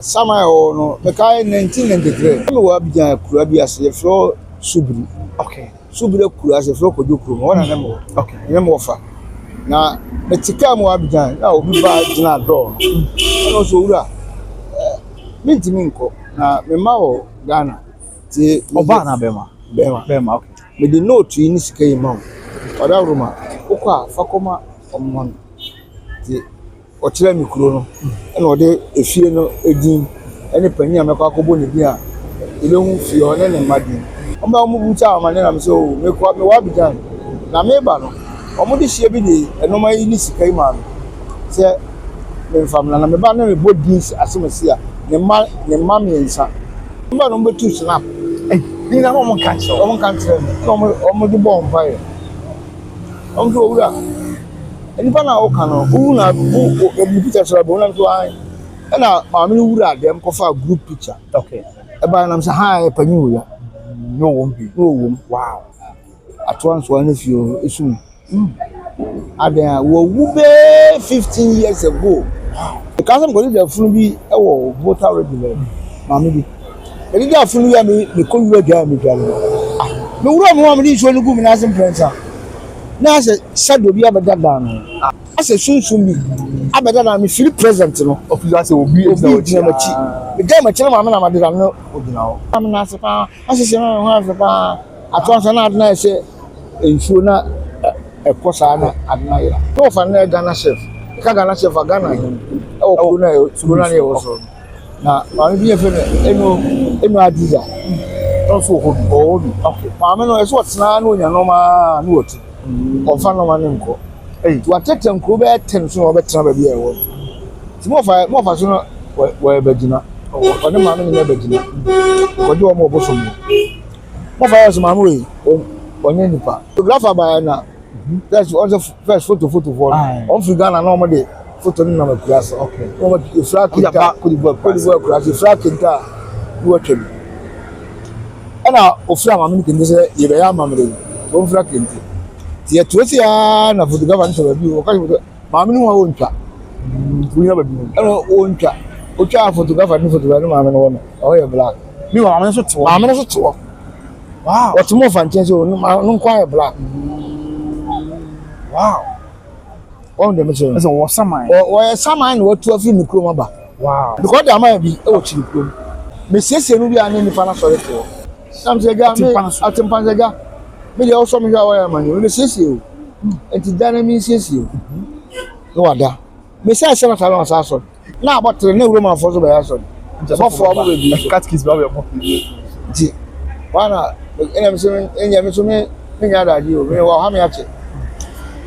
Samuel no me kai 1993 me wa bijan kura bi ase fro subri. Okay. Subri kura ase fro kodokuro mo na mo. Okay. Ne mo fa. Na me tika mo wa bijan na obi ba gina do. No so wura. Mintimi nko na me ma wo Ghana. Ti oba na bema. Bema okay. Me di note yi ni sika yi ma. Oda roma. Okwa fakoma omon. Ti o kire mi kuro no na o de efie no edin ene panyi amekwa akobo ne bi a ile hu fie o ne ne madi o ba mu buta amane na me so me kwa me wa bijan na me ba no o mu de hie bi de enoma yi ni sika yi ma se me famla na me ba na me bodins asemasi a ne ma me nsa mba no mbe tu snap Ni na mo kan so. O mo kan tere o mo de bo mpa ye o mo wura enipa na oka no na o picture so ba na so ai na ma me wura dem ko fa group picture. Okay. E ba na say hi panyi wo ya No won be. no wo wow atwan so na fio esu adan wo be 15 years ago the cousin go dey funu bi e wo voter regular ma me bi e dey funu ya me ko wura ga me ga me wura mo ma di so no gu me na sem prensa na say shadow bi abeda dan no ase sunsun bi abeda dan me feel present no Officer say obi na machi me dey machi na ma na ma dey no obina o am na se pa ase se no ha fe pa atwan so na adna se ensuo na ekosa na adna ya to fa na Ghana chef ka Ghana chef Ghana e o ko na ne wo so na ma bi e fe eno adiza to so ko o bi okay ma me no e so tsena na onya no ma na woti ofa no ma ne nko watete nko be 10 so obetena ba bia wo ti mo fa so no wo begina o ne ma me ne begina ko di wo mo boso mo fa so ma mo yi onye nipa photographer ba na that's also first photo for on fi Ghana na mo de photo ni na ma class okay mo ma ifraka ko di bo class ifraka ta wo twem ana ofra ma me kende se ye be ya ma me de o ifraka kende ye tuwesi ya na photographer nso ba bi o ka ma me ni wa wontwa bunya ba bi no wontwa o twa photographer ni photographer ma me no wo o ye black Mi wa ma me so to. ma me no so to wow what mo fan chen so no kwa ye black wow on dem so so wo saman o saman no tu afi ni kro ma ba wow because the man bi e o chiri kro me siesie no bi an ni fa na sori to sam se ga me atempan se ga me dey also me wa ya man me siesie o enti dana me siesie o no wada me say se na ta na sa so na abotre na wuro ma fo so ba ya so so fo mo be bi cat kiss ba we mo di wana enya me so me nya da di o me wa ha me ache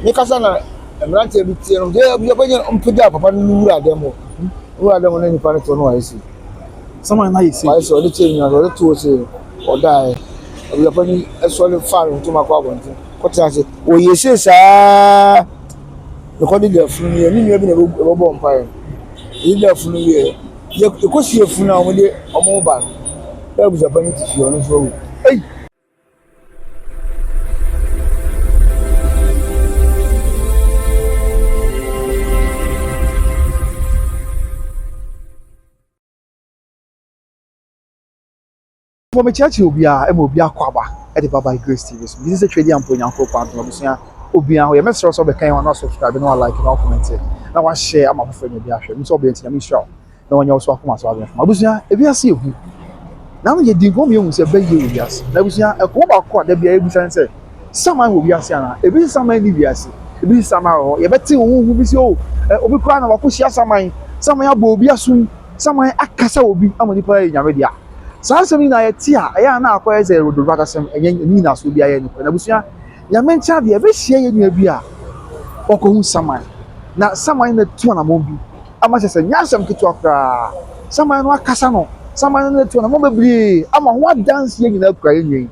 me kasa na emrante bi tie no je bi ba nya mpija papa no wura dem na nipa to no wa isi saman na yesi wa isi o de chenya o de to se o dai o bi pa ni eso le fa ro to ma kwa bonti ko ti ase o yesi sa no ko de funu ni nua bi na bo bo mpa yi de funu ye ko si funu na o de o mo ba ba bu Japan ti fi onu so for me church obi a e mo obi akwaba e de Baba Grace TV so this is a trading and ponyanko kwanto no so obi a ho ye mesro so be kan wa na subscribe na like na comment na wa share ama for me bi ahwe mi so obi enti na mi share na wonya so akoma so abia abusia ebi ase ehu na no ye din ko mi ehun se be ye obi ase na abusia e ko ba ko da bia ebusan se saman obi ase ana ebi saman ni bi ase ebi saman ho ye beti wo hu bi se o obi kwa na wa ko share saman abo obi asun saman akasa obi amoni pa nyame dia Sansemi na yeti a ya na akwa eze rodo bakasem enye ni na so bia ye ni na busua ya mencha de be hie ye nua bi a okohu saman na saman na tu na mombi ama se nyasem kitu akra saman no akasa no saman na tu na mombi ama ho dance ye nyina akra ye nyen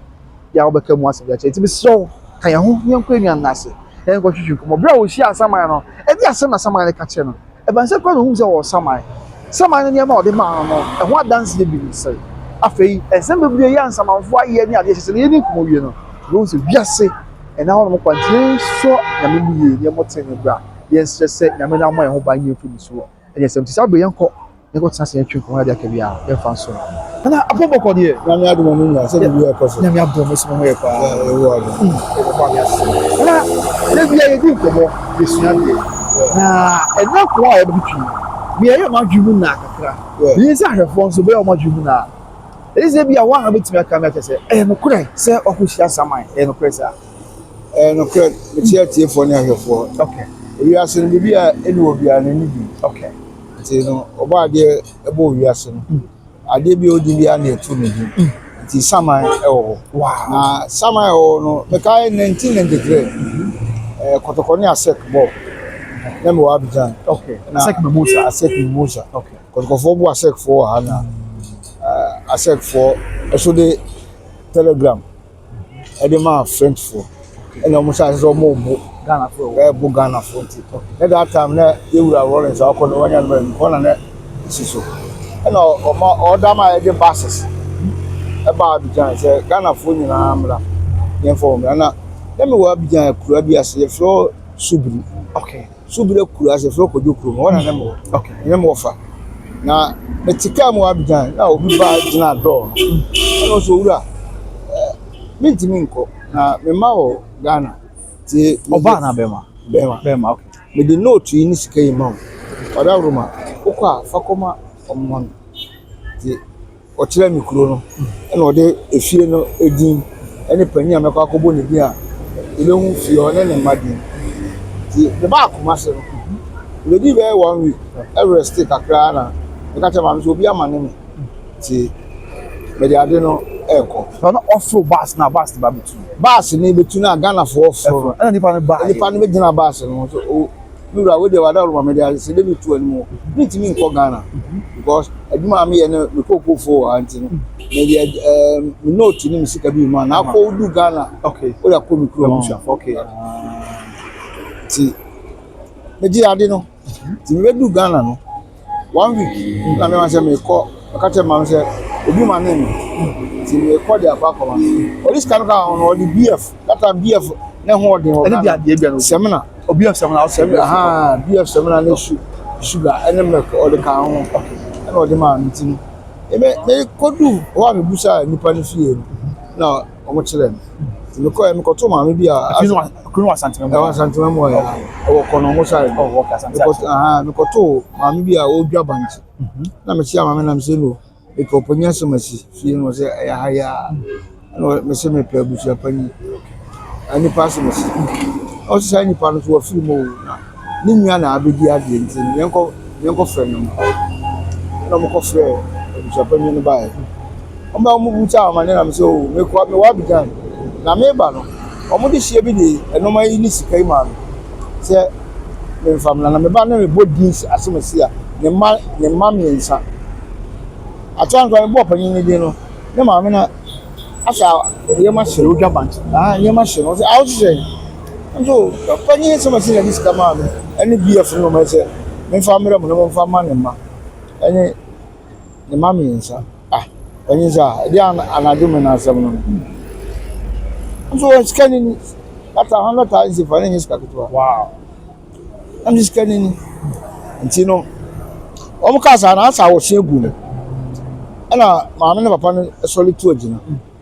ya obeka mu ase ya che ti bi so kan ya ho nyenko enua na ase en ko twitwi ko bra wo hia saman no e bi asem na saman ne ka che no e ban se kwa no hu se wo saman ne ma o de ma no e ho dance ye bi ni se afei ensem bebre ya nsamanfo aye ni ade hye ne ni kumo wie no wo se wiase e na wono kwantie so na me mu ye ye moten bra ye stress na me na mo ye ho ba nye fu so e yesem ti sa be yenko ne ko tsase ya twin ko ya ka bia ya fa so na abobo ko de na me adu mo nya se bi e ko so na me abo mo so mo ye pa e wo adu e ko ba ya se na le bia ye di ko mo de sua de na e na ko a ye bi twi bi ye ma dwumu na kakra bi se ahwefo so be o ma dwumu na e se bia wa ha betimi aka me kese e no kure se o ko hia saman e no kure sa no kure me tie fo ne ahwefo okay wi ase no bi a eni obi a na ni bi okay ti no oba de ebo wi ase no ade bi odi bi a na etu ne bi ti saman e wo wow na saman e wo no me kai 1993 kotokoni asek bo na me wa Abidjan okay asek Mimosa okay kotokofo bu asek fo ha na asek fo eso de telegram e de ma French fo e na mo sa so mo bu Ghana for bu Ghana fo ti na that time na ewura Lawrence akọ no wanya no ko na siso e na o da ma e de buses e ba Abidjan se Ghana fo nyina amra yen fo me na me wa Abidjan kura bi ase flo subri okay subri kura ase flo kojo kuro mo na mo okay ne mo fa na metika mo Abidjan na obi ba gina do no so wura mintimi nko na me ma wo Ghana ti oba na bema okay me di note yi ni sika yi ma wo oda ruma okwa fakoma omman ti o kire mi kuro no na ode efie no edin ene panyi amekwa akobo ne bi a ile hu fie o ne madi ti de ba akoma se no le di be 1 week every stick akra na me ka chama me so obi amane me ti me di ade no eko no offer bus na bus ba betu bus ni betu na Ghana for offer ana nipa no ba nipa no be gina bus no so o lura we de wada ro me de se de betu animo bitimi nko Ghana because aduma me ye no me kokofo anti no me de me note ni me sika bi ma na ko du Ghana okay o da ko mi kuro okay ti me di ade no ti me du Ghana no 1 week na me wan se me ko ka te ma se obi ma na mi ti me ko de akwa police kan ka on the BF that time BF na ho de ho ene dia no seminar obi of seminar BF seminar na sugar ene me ko de ka ho na o de ma nti no me ko du wa me busa nipa ni fie na o mo kire ti me ko to ma me bi a kunu wa santima mo ya o ko no mo sai o ka santima me ko to ma me bi a o dwa banchi na me chia ma me na me se no e ko ponya so masi fie no se ya haya no me se me pe busia pani ani pass masi o se ani pa no so fi mo na ni nua na abedi ade nti yenko frɛ no na mo ko frɛ busia pani no ba e o ma mo buta ma ne na me se o me ko me wa Abidjan na me ba no o mo de hie bi de enoma yi ni sika yi ma no se me famla na me ba na me bodins asemasi a ne ma me nsa atwanto me bo panyin ni no ne ma me na asa ye ma hire odwa bank ye ma hire no se awu hire nso panyin se ma se na diska ma me ene BF no ma se me fa me mo no fa ma ne ma ene ne ma me nsa panyin sa dia anadu me na asem no nso scanning ata 100,000 fa ne iska kutoa wow am scanning ntino o mo ka sa na asa wo shegu no ana maame ne papa no soli tu agina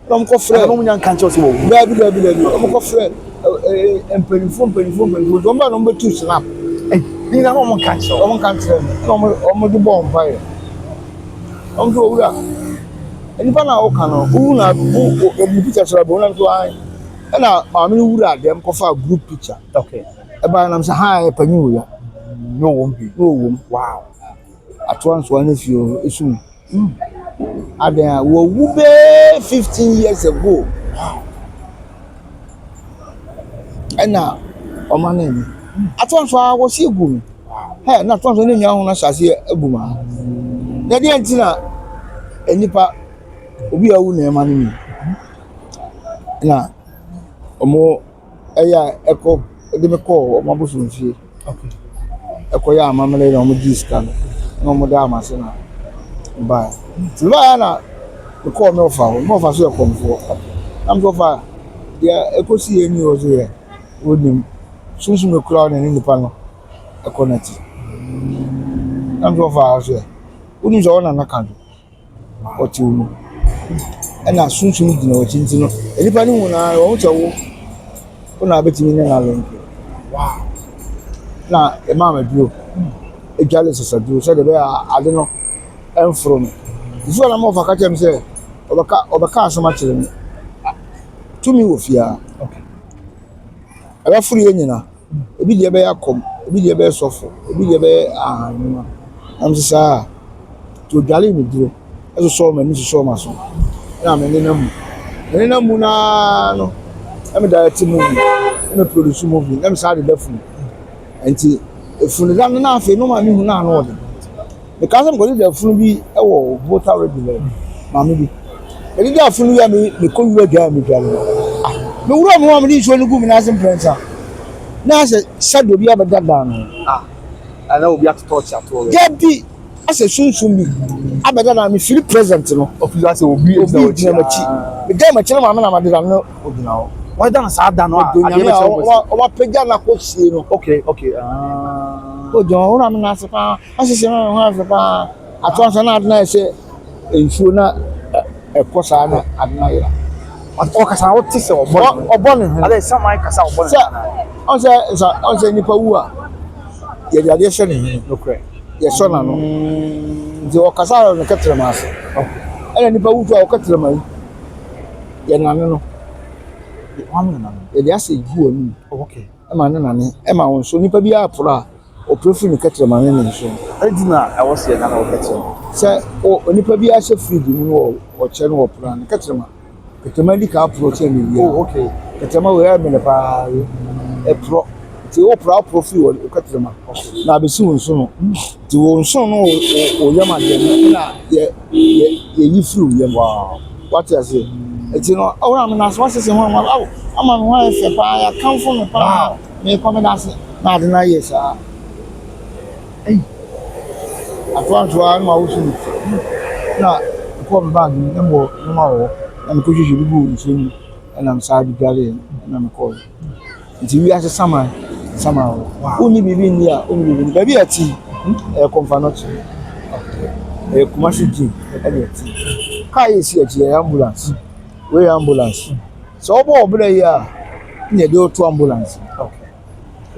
na mo ko frɛ mo nya kan cho so wo dabi mo ko frɛ empenifo do mba no mbe tu snap ni na mo kan cho o mo kan trɛ no mo di bɔ mpa ye o mo do wura eni pa na o kan no u na o mi picture so ba na so ai ana maame no wura dem ko fa group picture okay e ba na msa ha e panyi wo ya no won bi wow atwan so na fio esu Aden wo wube 15 years ago. Ena o ma na ni. Aton so a wo si egu mi. He na aton so ni nyaa ho na sase egu ma. Na de antina enipa obi awu na e ma ni. Na omo eya eko de me ko omo boso nfie. okay Eko ya amamele na omo diska no. Na omo da amase na. Ba tiba na ko me ofa so e komfo am so fa dia ekosi eni ozo ye wonim sunsun me kura na ni nipa no ekonati am so fa so woni so ona naka do o ti wu e na sunsun gina o chinti no enipa ni hu na o che wo ona betimi ne na lo wow na e ma ma bio e jale so do so de be ade no enfro no ifu na mo fa ka chem se obaka asoma kire ni tumi wo fia okay aba furu ye nyina ebi de be yakom ebi de be sofo ebi de be ahanuma am sa to jale ni duro eso so ma ni so ma so na me ne na mu na no am direct movie am produce movie am sa de dafu enti efunu da na afi no ma mi hu na no de because am go de efunu bi e wo voter regular ma mi bi e de efunu ya me ko yu ga mi ga me wura mo am ni so ni gu mi na sim prensa na se shadow bi abada da no ana obi atoto at all gabi ase sunsun bi abada na me feel present no office ase obi na machi me ga machi na ma na ma de no obina o why dan sa da no o wa pega na ko sie no okay o jo ora me na se pa asese na ho afa pa atonso na adna se ensuo na ekosa na adna ira o kasa o tise obon ale samai kasa obon on se nipa wu a ye de ade se ne no kre ye so na no de o kasa no ketre ma ase ele nipa wu to o ketre ma ye na no ye de ase gu onu okay e ma na ne e ma won so nipa bi apura o profile ketre ma ne ne so edina e wo se na o ketre se o nipa bi ase free di mu o che no opura ne ketre ma ketre di ka approach ni ya okay ketre ma we ya me ne pa e pro ti o profile o ketre ma na be si won so no ti won so no o yama de na ye yi free ye wow what you say eti no awra me na so sese ho ama ama me ho efe pa ya kanfo me pa me come da se na de na yes ah atwa ma wo su na ko me bag ni mo no ma wo na me ko juju bi bu nso ni na me sa bi gare na me ko eti wi ase sama oni bibi ni a oni bibi ba bi ati e konfanot e kuma si ji e de ati kai si ati ambulance we ambulance so obo obere ya na de otu ambulance okay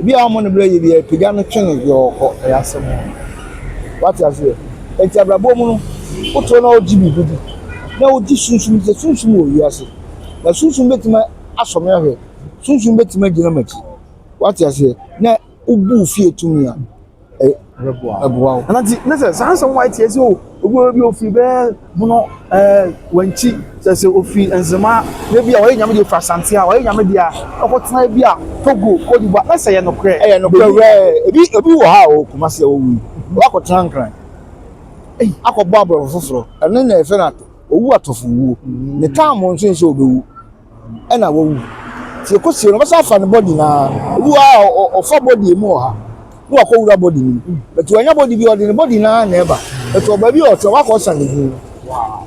bi amon bere ye bi pega no twen yo ko e asem what you say enti abrabo mu no oto na oji bi bi na oji sunsun o yi ase na sunsun betima asome ahwe sunsun betima gina machi what you say na ubu fie tumi a eboa anati nese sansan white ese o obi ofi be buno wanchi sese ofi enzema na bia wa nyame de ofa sante a wa nyame dia okotena bia Togo Cote d'Ivoire na se ye no kre ebi wo ha o kuma se wo wi wa ko trankran akọbọ abọ foforo ene na efe na owu atofo wu ne time nso nso obewu e na wo wu ti ko si no basa fa ne body na owu a ofa body emu ha wo akọ wura body ni but wanya body bi odi ne body na eba but oba bi oto wa ko san ni wow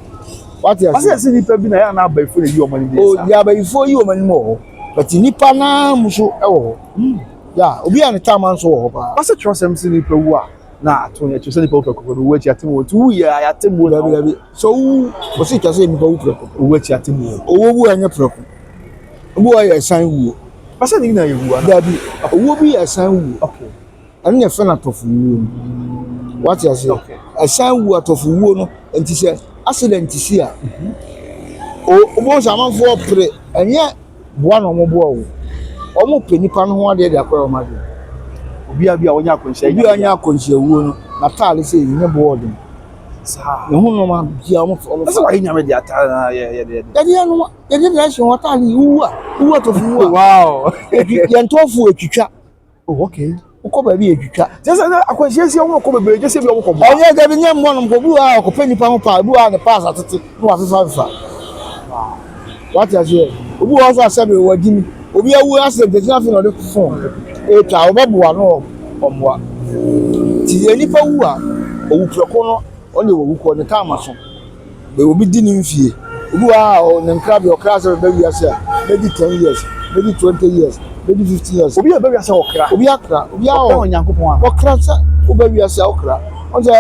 what you say ase nipa bi na ya na abaifo na yi o mani o ya abaifo yi o mani mo but nipa na muso e wo ya obi an time nso wo ba ase trosem si nipa wu a na atonya twese nipa ukoko wo achi atemu tu ya atemu na so wo si twese nipa ukoko wo achi atemu owo wu anya proko owo ya san wu ase ni na ye wu da bi owo bi ya san wu okay ani ya fe na tofu wu what you say okay san wu atofu wu no enti se accident si a o mo samanfo pre enye boa no mo boa wo o mo pe nipa no ho ade de akwa o ma de obi a wonya akonhia obi anya akonhia wuo no na taale se nye board sa ne ho no ma bia o so wa nyame de ata na ye no ye de na hwe taale wu to fu wu wow ye ntofu etwitwa oh okay uko ba bi etwitwa je se akonhia si o ko bebe je se bi o ko bo onye ga bi nye mo no ko bu a ko pe nipa ho pa bu a ne pass atete no wa fifa what you say obi wo so asebe wo gimi obi awu accident te na fi no de phone eta obaboa no omwa ti enipa wu a owu preko no one owu ko ne kama so be obi di ni mfie obi wa ne nkra be okra se be wi ase maybe 10 years maybe 20 years maybe 50 years obi be wi ase okra obi akra obi a o nyankopon a okra sa obi wi ase okra onje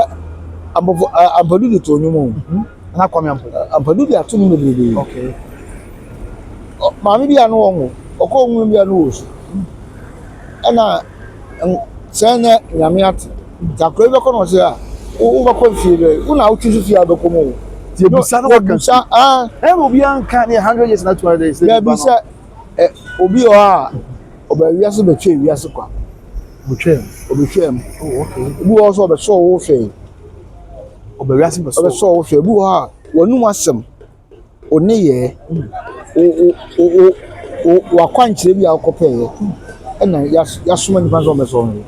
Ambofo ampadu de to nyumo. Na kwame Ampadu de ato no bebrebe. okay Maame bi anu won okọ nwun bi anu wosu. Ana sene nyame ate. Takro be kono se a wo ba ko fie be. Wo na wo twi fie abeko mo. tie bisa na waka Bisa obi anka ne 100 years na 200 days ya bisa obi o a oba wiase be twa wiase kwa. butwe Obi twam. oh okay Obi wo so obe so wo hwe. obi wiase be Obe so wo hwe. Obi wo a wonu asem. One ye o wakwankyere bi akopeye na yasoma nipa so be so no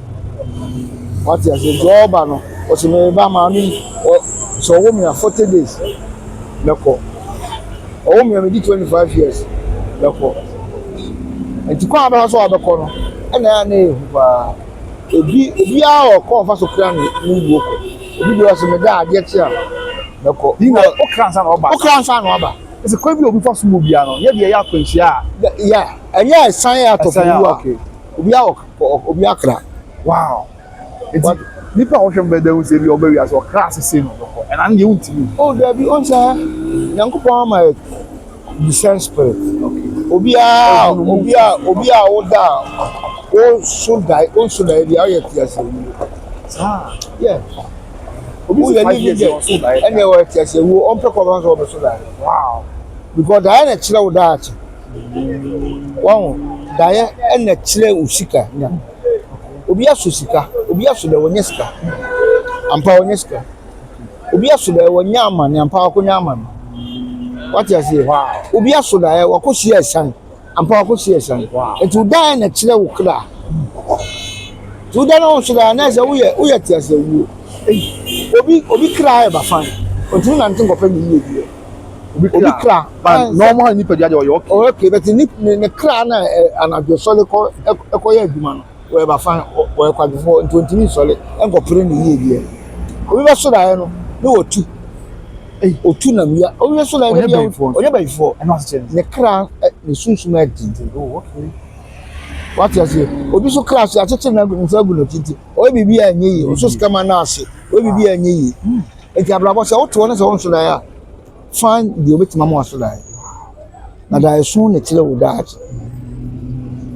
what you say job no o se me ba ma mi so wo mi 40 days leko o mi me di 25 years leko enti kwa ba so abeko no na na ehu ba obi a o ko fa so kra ni wo ko obi do se me da ade tia leko dinga o kransa na oba ese kwa bi obi fa so mo bia no ye de ya akwanhia ya enya san ya to fu okay obi akra wow it's nipa wo hwem beda wo se bi oba wiase o class se no loko and an ye untimi oh there be on say Nyankopon ma the spirit okay obi a wo da o so die bi aye tiase yeah obi ye ni je ene wo tiase wo on pe ko ba so be so die wow because die na kire wo da achi wow die ene kire usika nya obi aso sika obi aso da wonya sika ampa wonya sika obi aso da wonya amane ampa akonya amane what you say wow obi aso da wakosi esan ampa wakosi esan etu da na kire wo kra tu da na so da na se wo ye tiase wo obi kra e ba fan otu na ntin kofa ni ye obi kra but normal nipa dia de yo okay but ni kra na anadwo sole ko ekoye aduma no we ba fan we kwa before 20 sole enko pre ni ye bia obi ba so da no na otu otu na mia obi so da onye ba before and what's change ne kra ni sunsuma didi oh okay what you say obi so class ya tete na nfa gu no titi o bibi anye yi o so skama na ase o bibi anye yi enti abrabo se o to no se won so da ya fan di obetima mo so da na da esu ne tire wo da ati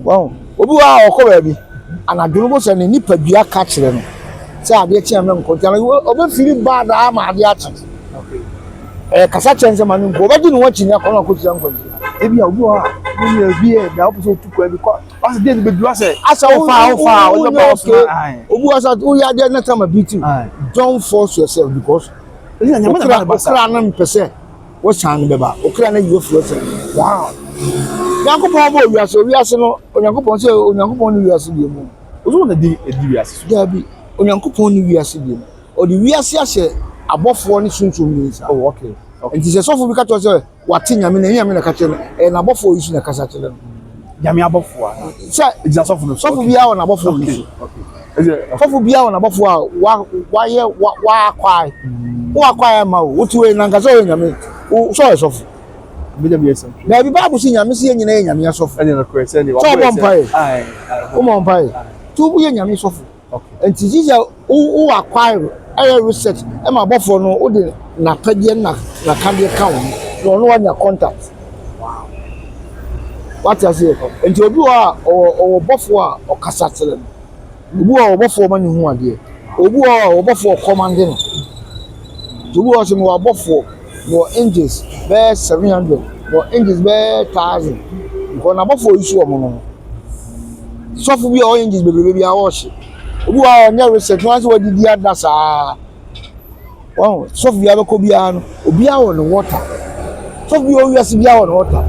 wow obi wa okoba bi anadwo bo se ne nipa dua ka kire no se ade tia me nko tia obi firi bad ama ade ati okay kasa chense manu nko obi di no wachi ni akọ na ko tia nko ebi obi wa ni ebi e na opo so tukọ ebi ko as dey be do ase asa o fa o le ba okay obi asa o ya dey na time beating don't force yourself because okra na mpese wo chan beba okra na you flow wow Nyankopon bo wiase no Onyankopon se Onyankopon ni wiase bi mu ozo na di wiase da bi Onyankopon ni wiase bi mu o di wiase ahye abofo ni sunsun ni sa oh okay enti se sofo bi ka to se wate nyame na ka kire na abofo yi su na kasa kire no nyame abofo a se ejina sofo no sofo bi a wona abofo yi okay sofo bi a wona abofo a wa ye wa akwai wo akwai ma wo tuwe na nkasa wo nyame so sofo media bi esen na bi babu si nyame si nyina ye nyame sofo ene no correct ene so bompai ai o bompai tu bu ye nyame sofo okay enti jija wo akwai aye research e ma bofo no wo de na pade na kande ka wo no wanya contact wow what you say enti obi wa o bofo a o kasa tere obi wa o bofo ma ni hu ade obi wa o bofo command no obi wa so mo bofo no angels be 700 no angels be 1000 because na bofo isu o mo no so fu bi o angels be bi a wo hye obi wa o nya research once we didi adasa wow so fu bi abeko bi a no obi a wo no water so fu bi o wiase bi a wo no water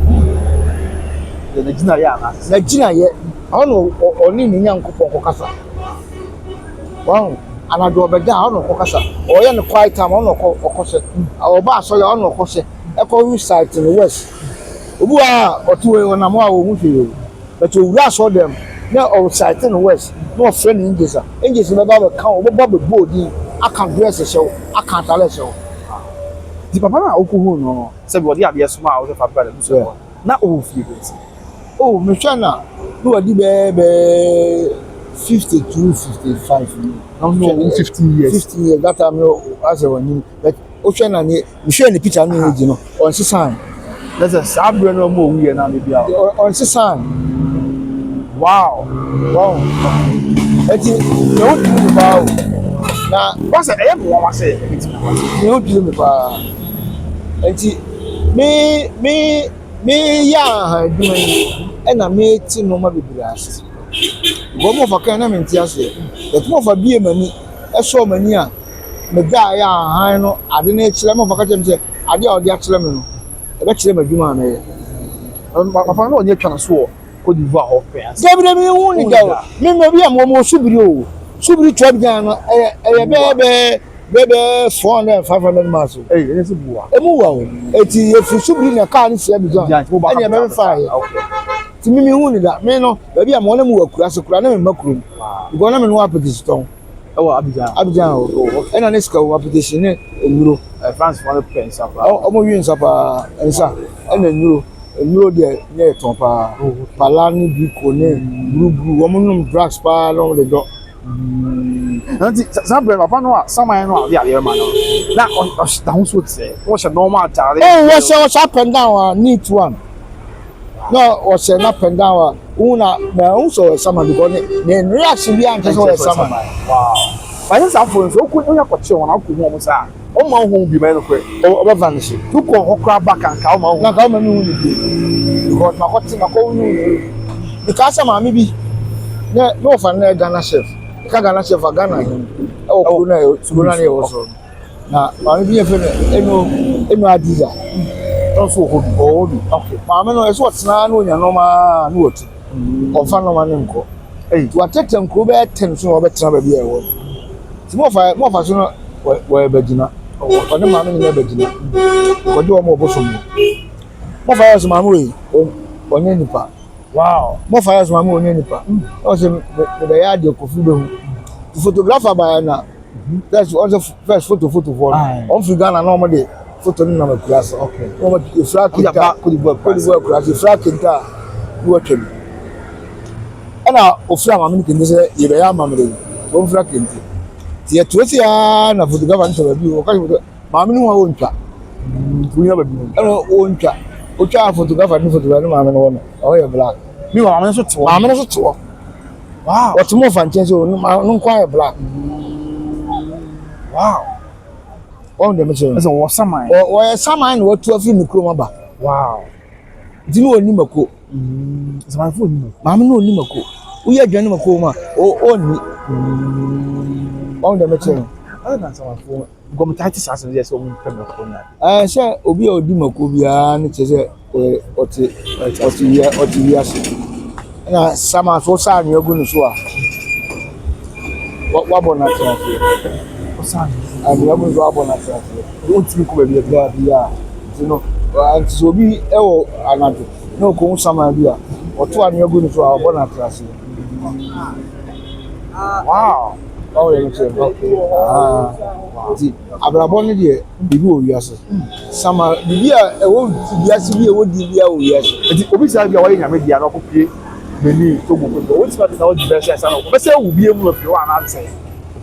na gina ya na gina ye ono oni ni Nyankopon ko kasa wow anado obeda ono ko kasa o ye no quiet time ono ko okose oba so ya ono okose e ko site in the west obu a otuwe ona mo a wo hu hwe but owura so dem na o site in the west no friend ingesa ingesa be ba ka o bo bodi aka dress show aka tale show di papa na okuhu no se bi odi ade soma a o se fa ba le na o fi be oh me chana no wadi bebe 52, 55. No, 50 years. 50 years. That time, as I was in, but Ocean and you share the picture, you know, on Sisan. That's a sabre no more we are now maybe out. On Sisan. Wow. Wow. Eti, don't do about. Now, What's the aim? What was it? don't do about. Eti, me, yeah, doing, and I made to no more be blessed. One more for kind of enthusiasm. The more for beer money, a show mania. The guy, I know, I didn't actually have a catch. I did all the actual. Actually, my human. My father on your transfer. Could you vote for us? David, I mean, maybe I'm almost Subiru. Subiru Trabjan, a baby 400, 500 miles. Hey, it's a boy. A move. It's if you should be in a car, it's a giant. I'm very fine. To me, only that, man, maybe I'm one of them class of Cranham and Macroom. You're going to know this stone. Oh, Abidjan. And an esco application in Euro. France for the pens up. Oh, millions of and then Euro. Euro near Tompa, Palani, Bicone, Blue, woman, drugs, pal on the door. Some brother, Panoa, some I know, the other man. That on Downs would say, what's a normal child? Oh, what's up and down? Neat one. No, what's an up and down? Una, also summer because then reaction behind just summer. Wow. By this influence, who could not put you on our homes are. Oh, my home be made of or vanishing. Who call crab back and come out? Now, come and because my hot thing, I call you. Because I'm maybe no for Ghana chef. Ghana chef for Ghana. Oh, Sunani also. Now, I be a friend, no idea. Also, okay. Mamma knows what's now, no, note. Or Fanomanco. Hey, to attack them, Kuba, 10 so better be a word. It's more for sooner where Virginia. Or the mamma in Virginia. Or do a more bosom. More fires, Mamma, or Nenipa. Wow. More fires, Mamma, Nenipa. Also, the yard of the photographer by now. That's also first photo for on Figana normally. Photo number class. Okay. The flag could work class. The flag can working. And now, Ofram, can say, you are mammy. One flag in the 20 and for the government of you. Mammy, won't chat. We never won't chat. Who try for the government for the mammy or your black. You are also 2. I'm also 2. Wow. What's more fun? No quite black. Wow. On the mission. As a was some mine. Or some mine were 12 in the Kromaba. Wow. Do you know Nimako? It's my phone. Mamma no Nimako. We are General Coma or only on the mission. Other than some phone. Gomatitis as a yes, woman. I say, Obi or Dimako, and it is or 2 years. And some so sad you're going to show. What about that? And we are going to go on that. Don't speak with your blood, you know. And so be another. No, come some idea. Or 2 and you're going to our bonnet. Wow. Oh, okay. Abraboni here, the who yes. Some are the year a would yes, we would be yes. It's obviously away and maybe an okay. Many to what's about the best as I know. But say will be able to answer.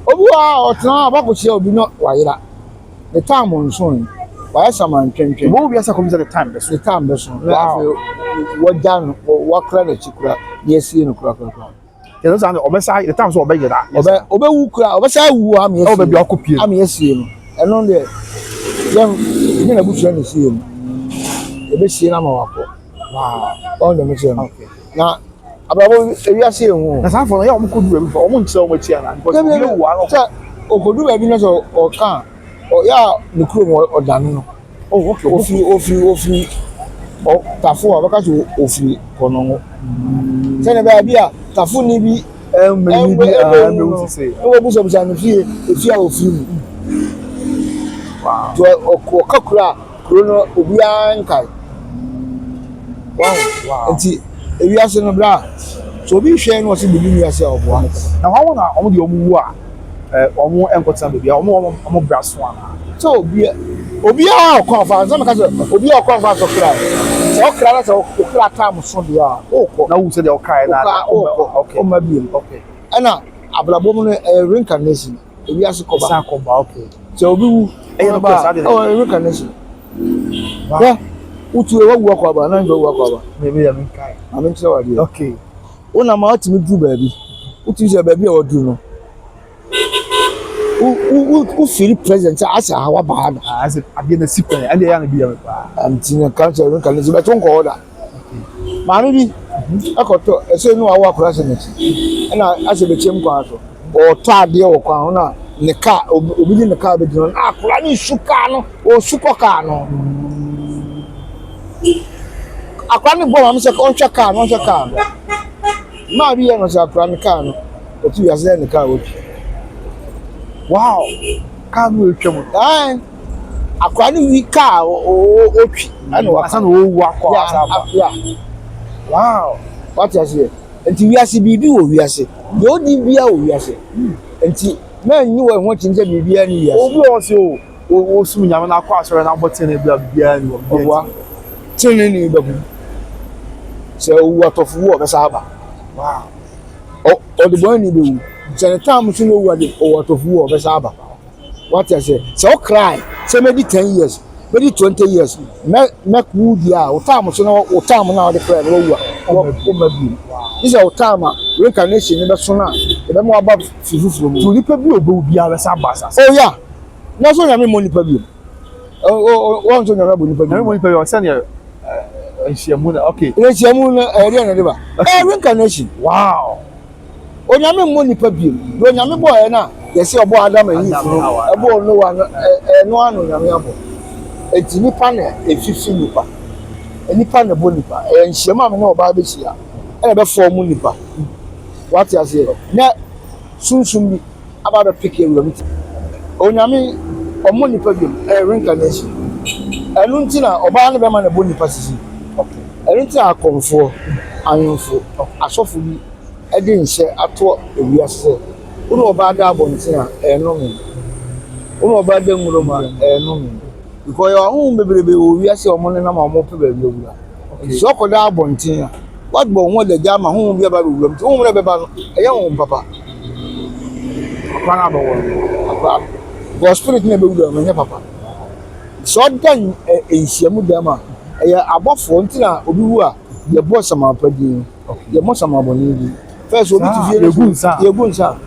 Oh, wow, what was your be not why the time on soon. Why someone can be as a comes at the time, the time person. What done or what credit you could yes, you know, you know, on the times will beg that. Obey who cry, over who I'm here, over your copy. I'm yes, and on there, young, a bush and see him. The best see him. Wow, on the mission. Okay. Now, about we are seeing that's how for you could do for almost so much. Because you are or do a or can or yeah, the crew or done. Oh, okay, off or Tafu, because you offer Kono. Send a baby, Tafu Nibi, say, oh, Busam, if you are of you. Wow, or Kokra, Corona, Obiankai. Wow, and see, if you are saying a black, so be sharing what's in the yourself once. Now, I want to only or more important to be or more brass one. So be Obia conference, some because Obia conference of cry. So cry so cry time so dia. Oh, now who said they cry na. Okay. Okay. ɛna abrabɔ mu no reincarnation ebi ase kɔba san kɔba okay sɛ obi wu ɛyɛ no saa de reincarnation ya utu ewa wu akɔba na njo wu akɔba maybe ya minkai ame nkyerɛ wa deɛ okay wona ma otimi duru baabi utu sɛ baabi a wɔduru no u feel present asa hawa ba na ase ade na sipan ade ya na bi ya pa antina cancer reincarnation beto nko order maame bi akɔtɔ ɛsɛ nu awo akɔra sɛ n'akyi ɛna asɛ bɛkyɛm kwan so ɔtɔ adeɛ wɔ kwan ho na ne kaa obi di ne kaa bɛ gyina na akɔra ne su kaa no ɔsu kɔ kaa no akɔra ne bɔ maame sɛ ɔnhwɛ kaa no maa bi yɛ no sɛ akɔra ne kaa no ɔtu yɛ sɛ ne kaa wɔtwi wow kaa no etwa mu akɔra ne wi kaa ɔtwi ɛna waka asa na owu akɔ asa ba ya wow what you say enti wiase bibi wo wiase de odi bia wo wiase enti na nyi wo ho kyinje bibia ni wiase obi o se o sum nyame na akɔ asɔre na bɔte na bia bibia ni wo oboa tene ni babu se owu atofo wo besa aba wow o de boy ni bewu se ne time so no wu ade o atofo wo besa aba what you say so cry se maybe 10 years maybe 20 years make wood ya o time so no o time na o de cry no wu o mabi this is time reincarnation ni be so na e be mo aba fifufuro mu to nipa bi obo bia be sa ba sa oh yeah na so nyame mo nipa bi o so nyame bo nipa bi nyame mo nipa bi o se ne nhyiamu na okay nhyiamu na area na de ba reincarnation wow o nyame mo nipa bi do nyame bo e na ye se obo adam ani furo ebo no wa no anu nyame abo enti nipa na efifi nipa nipa na bo nipa nhyiamu ame na oba be hia e be form nipa what you say na sunsun bi aba be pick ewura mi onyame omo nipa bi reincarnation enu ntina oba na be ma na bo nipa sisi okay enu ntina akonfo anyonfo asofo bi e de nhye ato ewiase unu oba da abontina enu mi unu oba da nwuro ma enu mi because your home bebrebe o wiase omo ne na ma omo pe ba bi ewura so ko da abontina what bo won de jama home bi ba ewura mi home na be ba no e ye home papa kwana ba wo papa God spirit na be ewura mi papa so dan ehyiamu dama e ya abofo ntina obi wu a ye bo sama padi ye mo sama boni bi first obi ti vie ye gunsa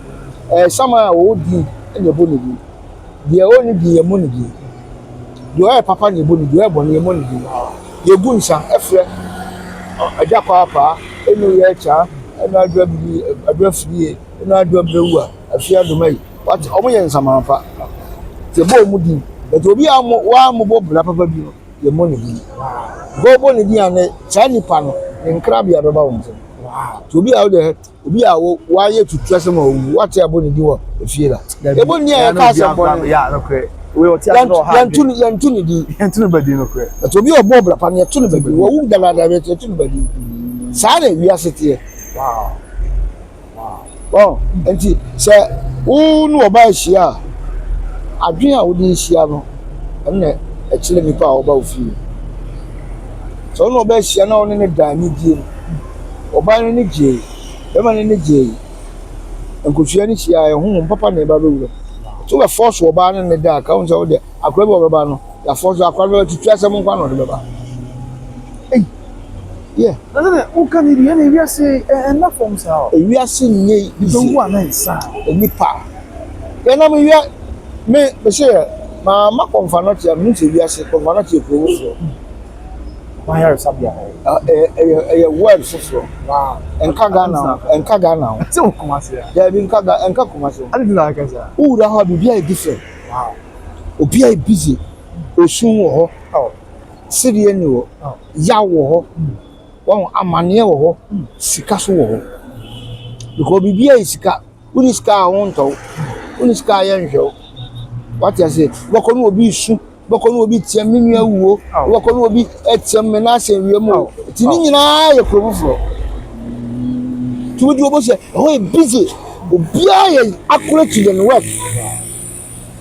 sama o di e bo ni bi de o ni bi ye mo ni bi de o papa ni bo ni de o bo ni ye mo ni bi ye gunsa efre aja papa enu ye cha enu adwa bi adwa fie enu adwa brewu a afia domai what omo ye nsama pa te bo mu di but obi amo wa mo bo bla papa bi no ye mo ni bi bo ni di ane cha nipa no nkra bia be ba wo nse wow to obi a wo de obi a wo wa ye tutu asem o what ya bo ni di wo efie la e bo ni ya ka asem bo ni ya no kre we o ti aso ha yantu ni di yantu ba di no kre but obi o bo bla pa ni yantu ni ba di wo wu dala da be yantu ni ba di sa na wi asete wow wow enti se wo nu oba hia adwen a wo di hia no enne e kire nipa a oba ofie so no oba hia na one ne da ni die oba ne je e ma ne je enkotua ni hia e hu papa na ba bewuro so we force oba ne da ka unsa wo de akwa be oba no ya force akwa be tutu asem nkwa no de beba eh yeah na o kan ni ya na wi ase na form sa e wi ase nye bi so wa na nsa nipa ya na me me se ma konfano tia me se wi ase konfano tia ko wo ma ya sabia word fufuro wow enka Ghana se o kuma se ya bi enka kuma se ali bi na ka sa o da ha bi ai different wow obi ai busy osun wo ho siriye ni wo ya wo ho won amane wo ho sika so wo ho because bibi ai sika uni sika won to uni sika ya nhwo what you say boko no obi su boko no obi tia menu awuo boko no obi etiam me na asem wiemu ti ni nyina ye probufo tuwudi obo se oh busy obi ai accurate than work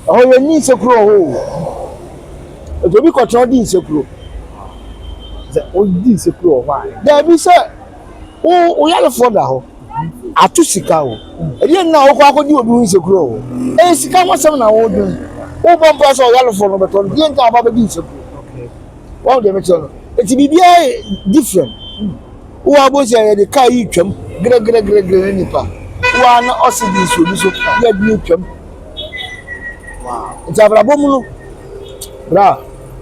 oh ye ni sekuro ho obi control di sekuro o di sekuro ho there be say o ya le for da ho atu sika o e na wo kwa akodi obi nsekuro o e sika mo sem na wo dun wo bom pa so yalo fo no beto die nta aba be di nsekuro okay wo de me tell eti bibia different wo abo se ya de kai twam gre nipa wo na osidi so ya di twam wow nta bra bom no bra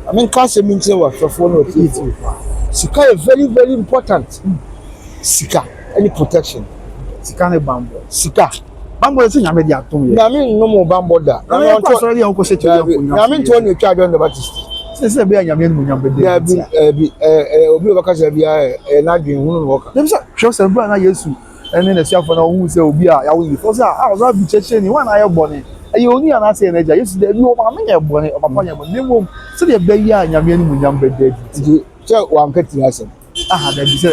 I mean can't say me wa fefo no oti sika is very important sika any protection sika ne bambo sika bambo ese nyame di atom ye na me no mo bambo da na me kwa so dey on ko se chiri on na me to ni twa John the Baptist se be nyame no nyame de ya bi obi o ka se bia na dwen hunu no ka dem say show se bra na Yesu ene na siafo na hu se obi a ya wo yi for say ah o bi cheche ni wa na ye boni ayi oni ana se na ja Yesu de bi o ma me ye boni o papa ye boni nemo se de be yi a nyame no nyame de di se wan ka ti asem aha da bi se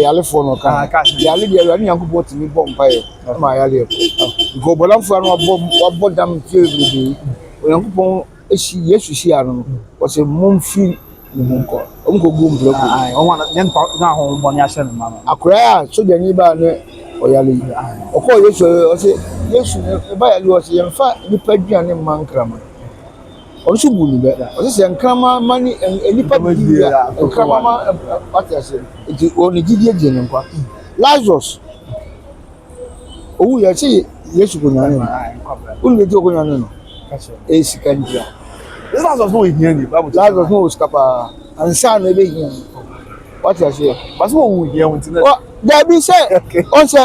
yale fo no ka yale de ya nyankopɔ timi bɔ mpae ma yale ko go bolamfo no wabɔ dam fiebebe nyankopɔ eshi Yesu shi ano o se momfi ni monko omko go mblo ko o wana yen pa na ho bɔ ne ahye ne ma no akora so de ni ba ne o yale o ko Yesu o se Yesu ne ba yale o se yemfa nipa duane mankrama o so bu ni be o se nkrama mani nipa bi ya nkrama ma patiase enti o ni gidie je ne kwa Lazarus o ya se Yesu ko nyane o ni je ko nyane no e sika ndia Lazarus no hia ni babu Lazarus no skapa ansa na be hia patiase bas wo hia wonti na da bi se on se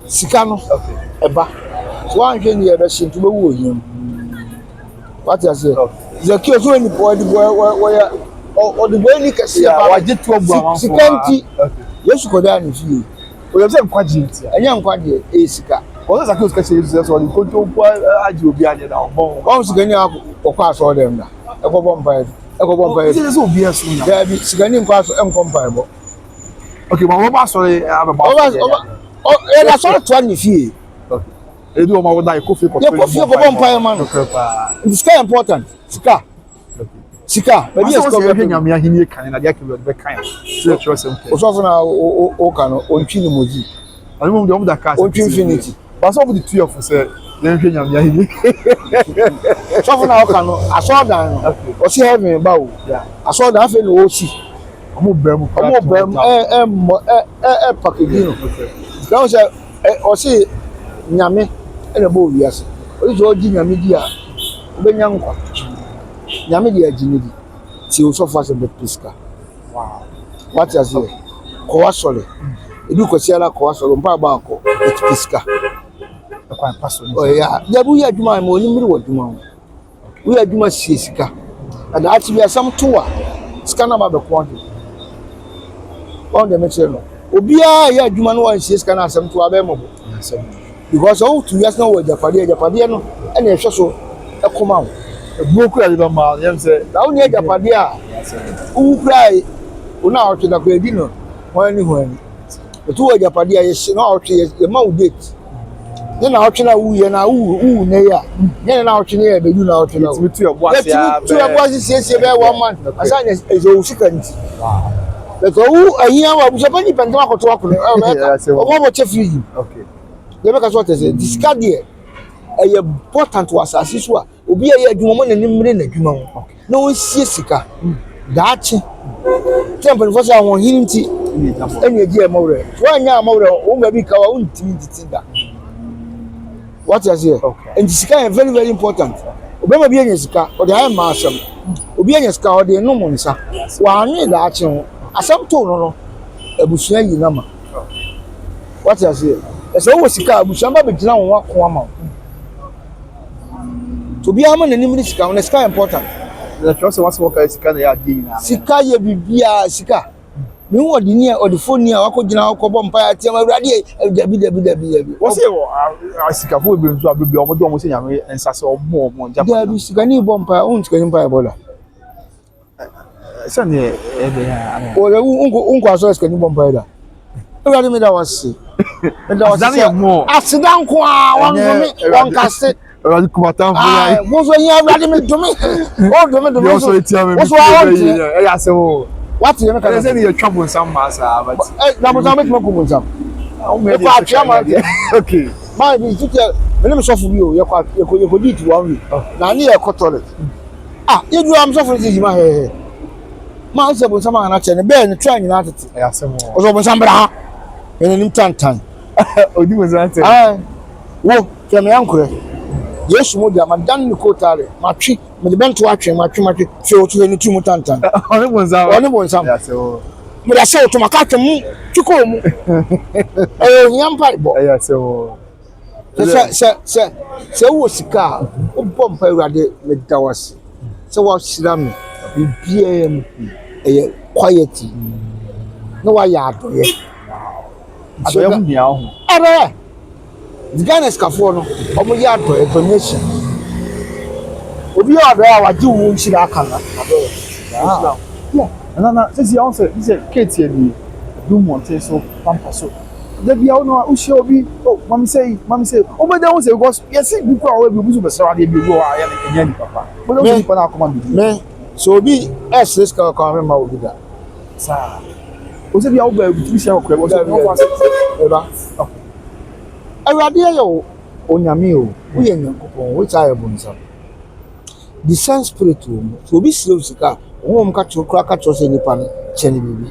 sika no eba so an hwe ni e be shintu be wo hia what you say Zakio so ni boy the boy ya o the boy ni kase ba wa jitu ogbu awon fo sikanti Yesu ko da ni fi o ye se nkwaji ntia anya nkwaje e sika o se Zakio kase Yesu so ni konto kwa aji obi anye da obon o sika ni akwa aso dem da e ko bom pai se so obi aso nya da bi sika ni nkwa aso enkom pai bo okay ma wo ba so ababa o e da so to ni fi edu o ma wo da ikofi ko bom pai man it's very important sika maybe it's go be nyame ahini kan na dia ke be kan se tro se o so na o kan o ntwi ni moji ani mo de da ka o ntwi infinity ba so bu the 12 say den hwe nyame ahini so na o kan aso dan o si heaven ba o aso dan afi no o si omo bem package no don say o si nyame ene bo wiase o so ji nyame di a be nyankwa nyame di ajini di ti o so fa se be piska wow what you say ko wa sole edu ko siala ko wa sole mpa ba ko piska kwa paso o ya bu ya djuma mo ni miri wo djuma wo ya djuma sika ada ati bi asam to a sika na ba be ko on de meche no obi a ya djuma no wan sika na asam to a be mo because all 2 years now we Japade no ene ehwe so ekoma wo buku ya ba ma yem se na wo ne Japade a wo krai una otwe da ko edi no won ni ho ani to we Japade a ye na otwe ye ma wo date ne na otwe na wo ye na wo ne ya ne na otwe ne ye be du na otwe na wo tu ya bo ase ya tu ya bo ase sie be 1 month asanya ezo sika nti because wo ahia wa bu so pani pente akoto akone o mo che free okay you make us what say discard here e important to asase so a obi e adwuma mo na nimre na adwuma ho na won sie sika daachi temple for say won hinti eni agi e mawre wanya mawre o ma bi ka wa untimi titi da what you say and sika is very important obi ma bi enya sika o de ay ma asem obi enya sika o de no mo nsa wa anwe daachi ho asem to no abusua yi na ma what you say so wo sika abushamba be gina won wako ama to bi ama na nimri sika na sika important the trust was work sika na ya di na sika ye bibia sika mi wo di ni o di phone ni wako gina wako bom pa ati ama urade dabi wo say sika fo be nso abebi omo do mo se nyame ensase omo japa dabi sika ni bom pa on sika ni pa bola se ne e be ya o le unko aso sika ni bom pa da urade me da wase accident ko a won kase urade kumata fo ya mo so yin urade me dumi o dumi yo so etia me wo so a e ya se wo what you make say you trouble some massa but na mo say make mo ko mo sam Yɛkɔ atwea ma okay maa bi tutu mene me sɔfo bi o yɛkɔ di to one week na ne yɛkɔ toilet yɛduru am sɔfo ne gyima hɛhɛ maa sɛ bonsam ana kyɛ ne bɛɛ ne twa nyinaa tete ɛyɛ asɛm o ɔsɔ bonsam bra ha ɛna nim tantan odi mo zante wo twɛ me yankorɛ yesu mo dia ma dan ne kotare ma twe me de bɛnto atwe ma twe fɛ o to ne tu mu tantan ɔne bonsam ɛyɛ asɛm o me da sɛ o to ma ka twe mu twiko mu ɛyɛ nyampa bɔ ɛyɛ asɛm o sɛ wo sika o bɔ mpa awurade me da wase sɛ wa hyira me bibia mu ɛyɛ quiet na wa ya adoye mu nia ho ara the Ghana skafo no omo ya adoye donation obi ya adoye a waje wo nhyira aka na adoye na sisi on say Kate ni do monte so pampa so da bia no o hye obi mami say o be da won say because yes buku a we bi busu be sara de bi wo a ya nya ni papa bo do ni pana akoma bi me so obi s ska ka me ma obi da sa o se bia wo ba bi sia okra wo so no fa eba awurade ayo onyame o wo ye nyankopon wo tsaye bonsa the sense spirit wo so obi slow sika wo mo ka chokra ka chose nipa no chene bibi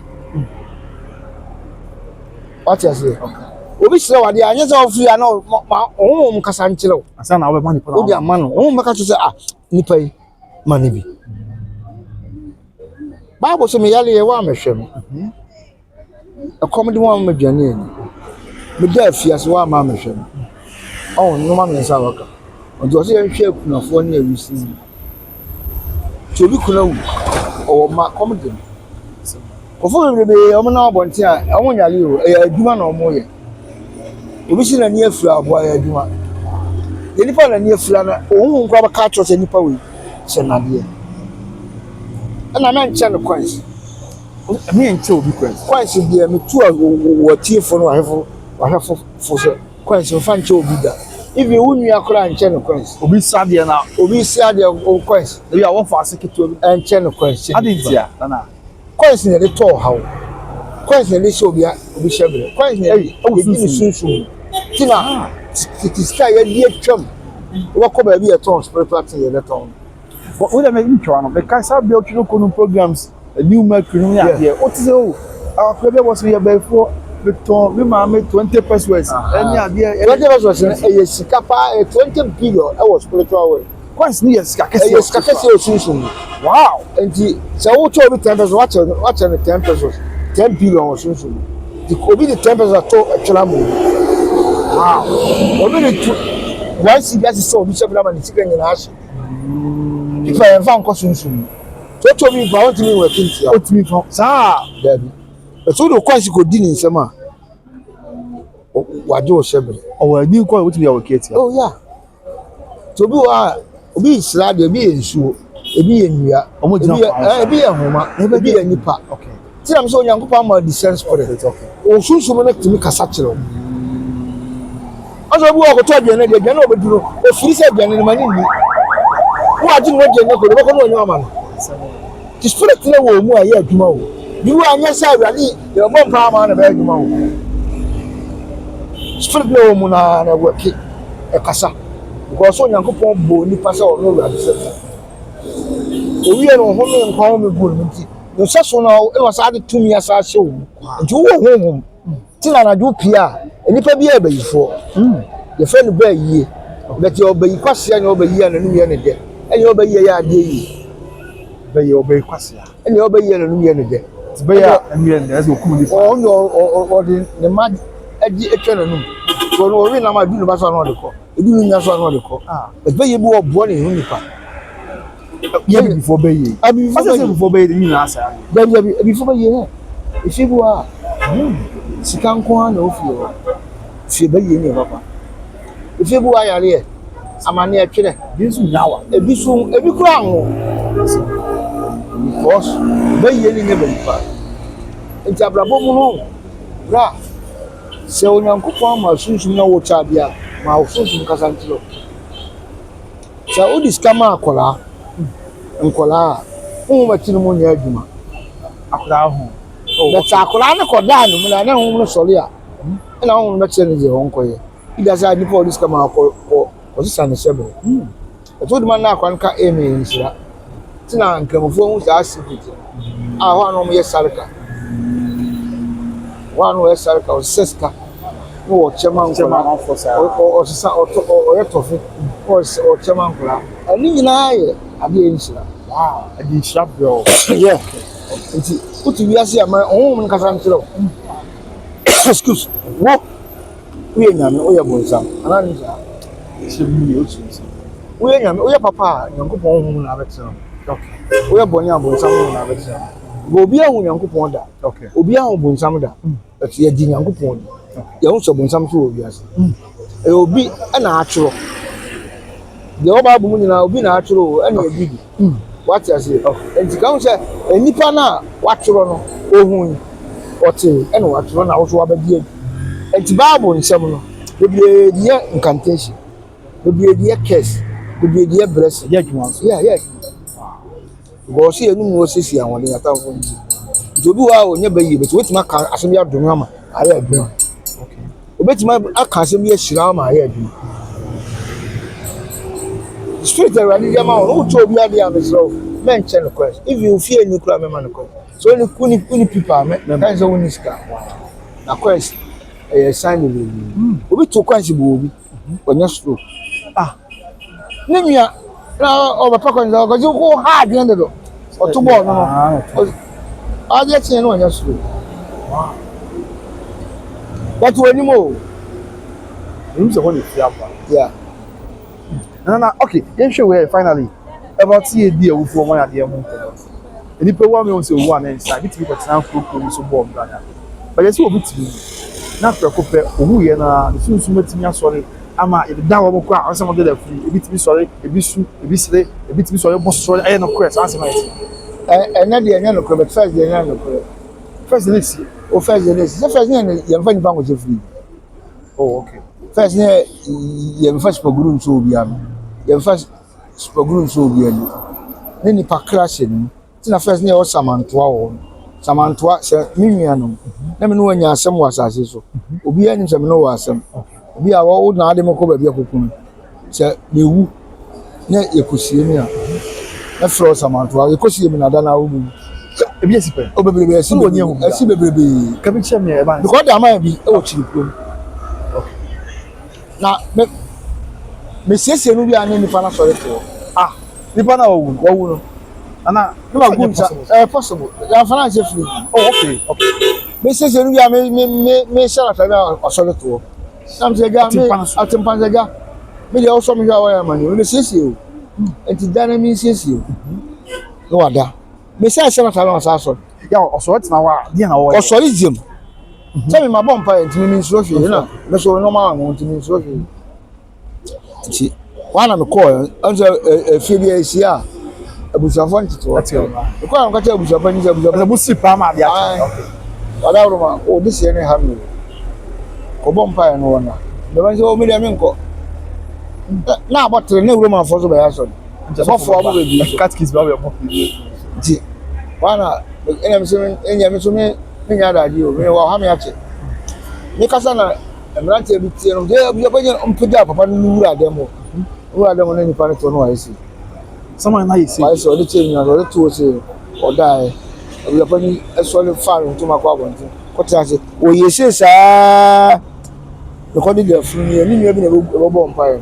what you say obi slow wade anya za ofiri ana wo mo kasa nkyerɛ asa na wo be ma nipa wo di ama no wo mo ka chose nipa yi ma ne bi Bible say me yale ye wa mehwem akomde mo ma duane ani me da afiase wa ma mehwem no ma me nsa waka ojo se nhwe kunafo na awisi tobi kunawu o ma komde kofo bebe o mo na abonte a o nyale o e aduma na o mo ye obi si na ni afira abo ya aduma de nipa na ni afira na o nkwa ba ka cho se nipa we se na de na me nche no coins me nche obi coins de me tu a wo tiefo no ahefo fo se coins fa nche obi da if you won ya kora nche no coins obi sade na obi sade o coins e ya won fa asiketo obi nche no coins adentia na coins ne de to hawo coins ne de se obi shebre coins ne e di sunsun tina tiska ya die twam wo ko ba bi e ton spiritual thing ye de ton but we make me try no because I built you know programs a new mercury yeah here what is our problem was we about for me mama 20 pesos any idea 20 pesos e sika pa 20 billion e was spiritual way quite near sika kese o sunsun wow enti se wo to obi 10 pesos watch 10 pesos 10 billion o sunsun the obi the 10 pesos to atwala mo wow obi the once you get so obi se bla man sika nyina aso if I am found sunsun to me fa want me work into o timi fa sa dabi so do kwasi ko di ni nsema waje o shebre o wa ni ko o timi ya work oh yeah to bi wa obi isra de bi ensuo ebi enua ebi ehoma ebi enipa okay ti am so onyankopon ma the sense spirit okay o sunsun na timi kasa kire o aso bi wa ko to aduane de aduane obeduro o firi se aduane ni mani ni wo agi no de ne ko de ko no onyo ama no the spirit na wo mu aye adwuma wo bi wo anya sa awurade de bo mpa ama na ba adwuma wo spirit na wo mu na work e kasa because onyankopon bo ni pasa o no awurade se owi e no ho me nkwa ho me bo no nti no seso na e was ade tumi asa hye wo nti wo honhom ti na na do pia enipa bi e bayifo ye fe no ba yie but your bayi kwase anya obayi na num ye ne de enya obayi ya ade yi bayi obayi kwase enya obayi na num ye ne de bayi enu ye ne as okum ni o no the man adi etwa na num so no wi na ma du no ba so na de ko ebi nu nya so na de ko but bayi bi wo bo ne hu nipa ye before bayi before bayi ni na asa bayi before bayi he ifi bu a sikan ko na ofio fi bayi ni papa ifi bu a yare e amane atwere bisu nyawa ebi kura ho because bayi ni ne bayi pa nti abrabo mu no bra se onyankopon ma sunsun na wo cha bia ma wo sunsun kasa ntiro sa o diskama akola nkola o ma tinu mu nya adwuma akola ho na cha akola ne koda no mu na ne ho no sori a And I won't make sense in Hong He does have the police come out or San Sebo. I told the man now can cut Amy in Sira. Tina and come phone with us. I want to Salka. One way Salka or Seska. Or Chaman or Toffee or Chaman. I need an eye. I be in Sira. Wow, I did sharp girl. Yeah. Put you see my own Casantro. Excuse what? We ain't no ya bonsam. Ananja. We ain't no ya papa, Yankupon home na better. Okay. We are bonya bonsam na better. Go be a Yankupon da. Okay. Obi a bonsam da. But ye di Yankupon. Ya won so bonsam so obi ase. E obi na atro. The oba bu mu na obi na atro e na bigi. What you say? Enti kan say enipa na watro no ohun ote e na watro na wo so abadi enti Bible nsem no bebre die incantation bebre die curse bebre die blessing Yeah, you want. yeah go see enu mo sisi awon de yata fo nji jobi wa onye bayi be wetima ka asem ya dunu ama aye adunu okay obetima aka asem ya shira ama aye adunu street already dey ma o to obi ade am so mention the question if you fear any kura me man ko so any kuni people me kan so woni ska na question sign the obi to question bo obi onya stroke nimia na o ba pakon zo ko ko hard end do o to ball no o je tin no onya stroke wow but when mo You say what is fiapa? yeah Na okay, then show we finally about see dey we for one dey mo ko. Any pe wa me o say wo an inside bit be better na so bomb brother. But you see obi ti na prekope ohu ye na sunsun matimi asori ama e da wo ko a ansem dey da free ebi ti bi sori ebi su ebi sire ebi ti bi sori boss sori aye no quest ansem night. Na dey nya no ko but first dey nya no ko First dey see o first dey see first nya ye mfa nipa ngo free. Oh okay. First ye mfa spoguru nso obi am. Ye mfa spoguru nso obi ani. Ne nipa crash ni. Tina first ne o samantoa wo. Samantoa se minua no. Na me no anya asem wasase so. Obi ani se me no wasem. Obi a wo na ade mko ba bi akokun. Se mewu na ekosie ni a. Na fro samantoa ekosie mi na da na wo mu. Ebi esi pe. O bebrebe esi woni ehu. Esi bebrebe. Ka bi che me e ba. Because the man bi e o chiripom. Na me sese no bi ane nipa na sori to. Nipa na wo no. Ana No ma gunta possible. Ya fana se free. Oh okay. Okay. Me sese no bi me shara ta na sori to. Sam se ga me atempanza ga. Me dey also me hwa ya mani. Me sese o. Enti dana me sese o. No wada. Me say shara ta na so. Ya osoro tina wa dia na wo. Osori jim. Tell me my bomb enti me nsuro hwe na. Me so no ma won enti me nsuro hwe. Ti wana me call anza fili asia abusafo ntito e ko an ka ta abusafo ni abusafo busi pa ma dia cha wala roma o disi ene ha me ko bompa no wona be ban so o mi dia me nko na abotre na roma fo so be ya so bo fo bo be bi cat kiss ba we mo ti wana enya me so me nya da di o me wa ha me ache me kasa na Emirante bi tie no de bi abanya mpeda papa no wura demo na nipa ne to no ayisi someone na yisi ayisi o de tie nya o de to se o dai bi abanya esole faru to makwa bonti ko ti ase o yesi saa e ko de de funu ni bi na bo mpa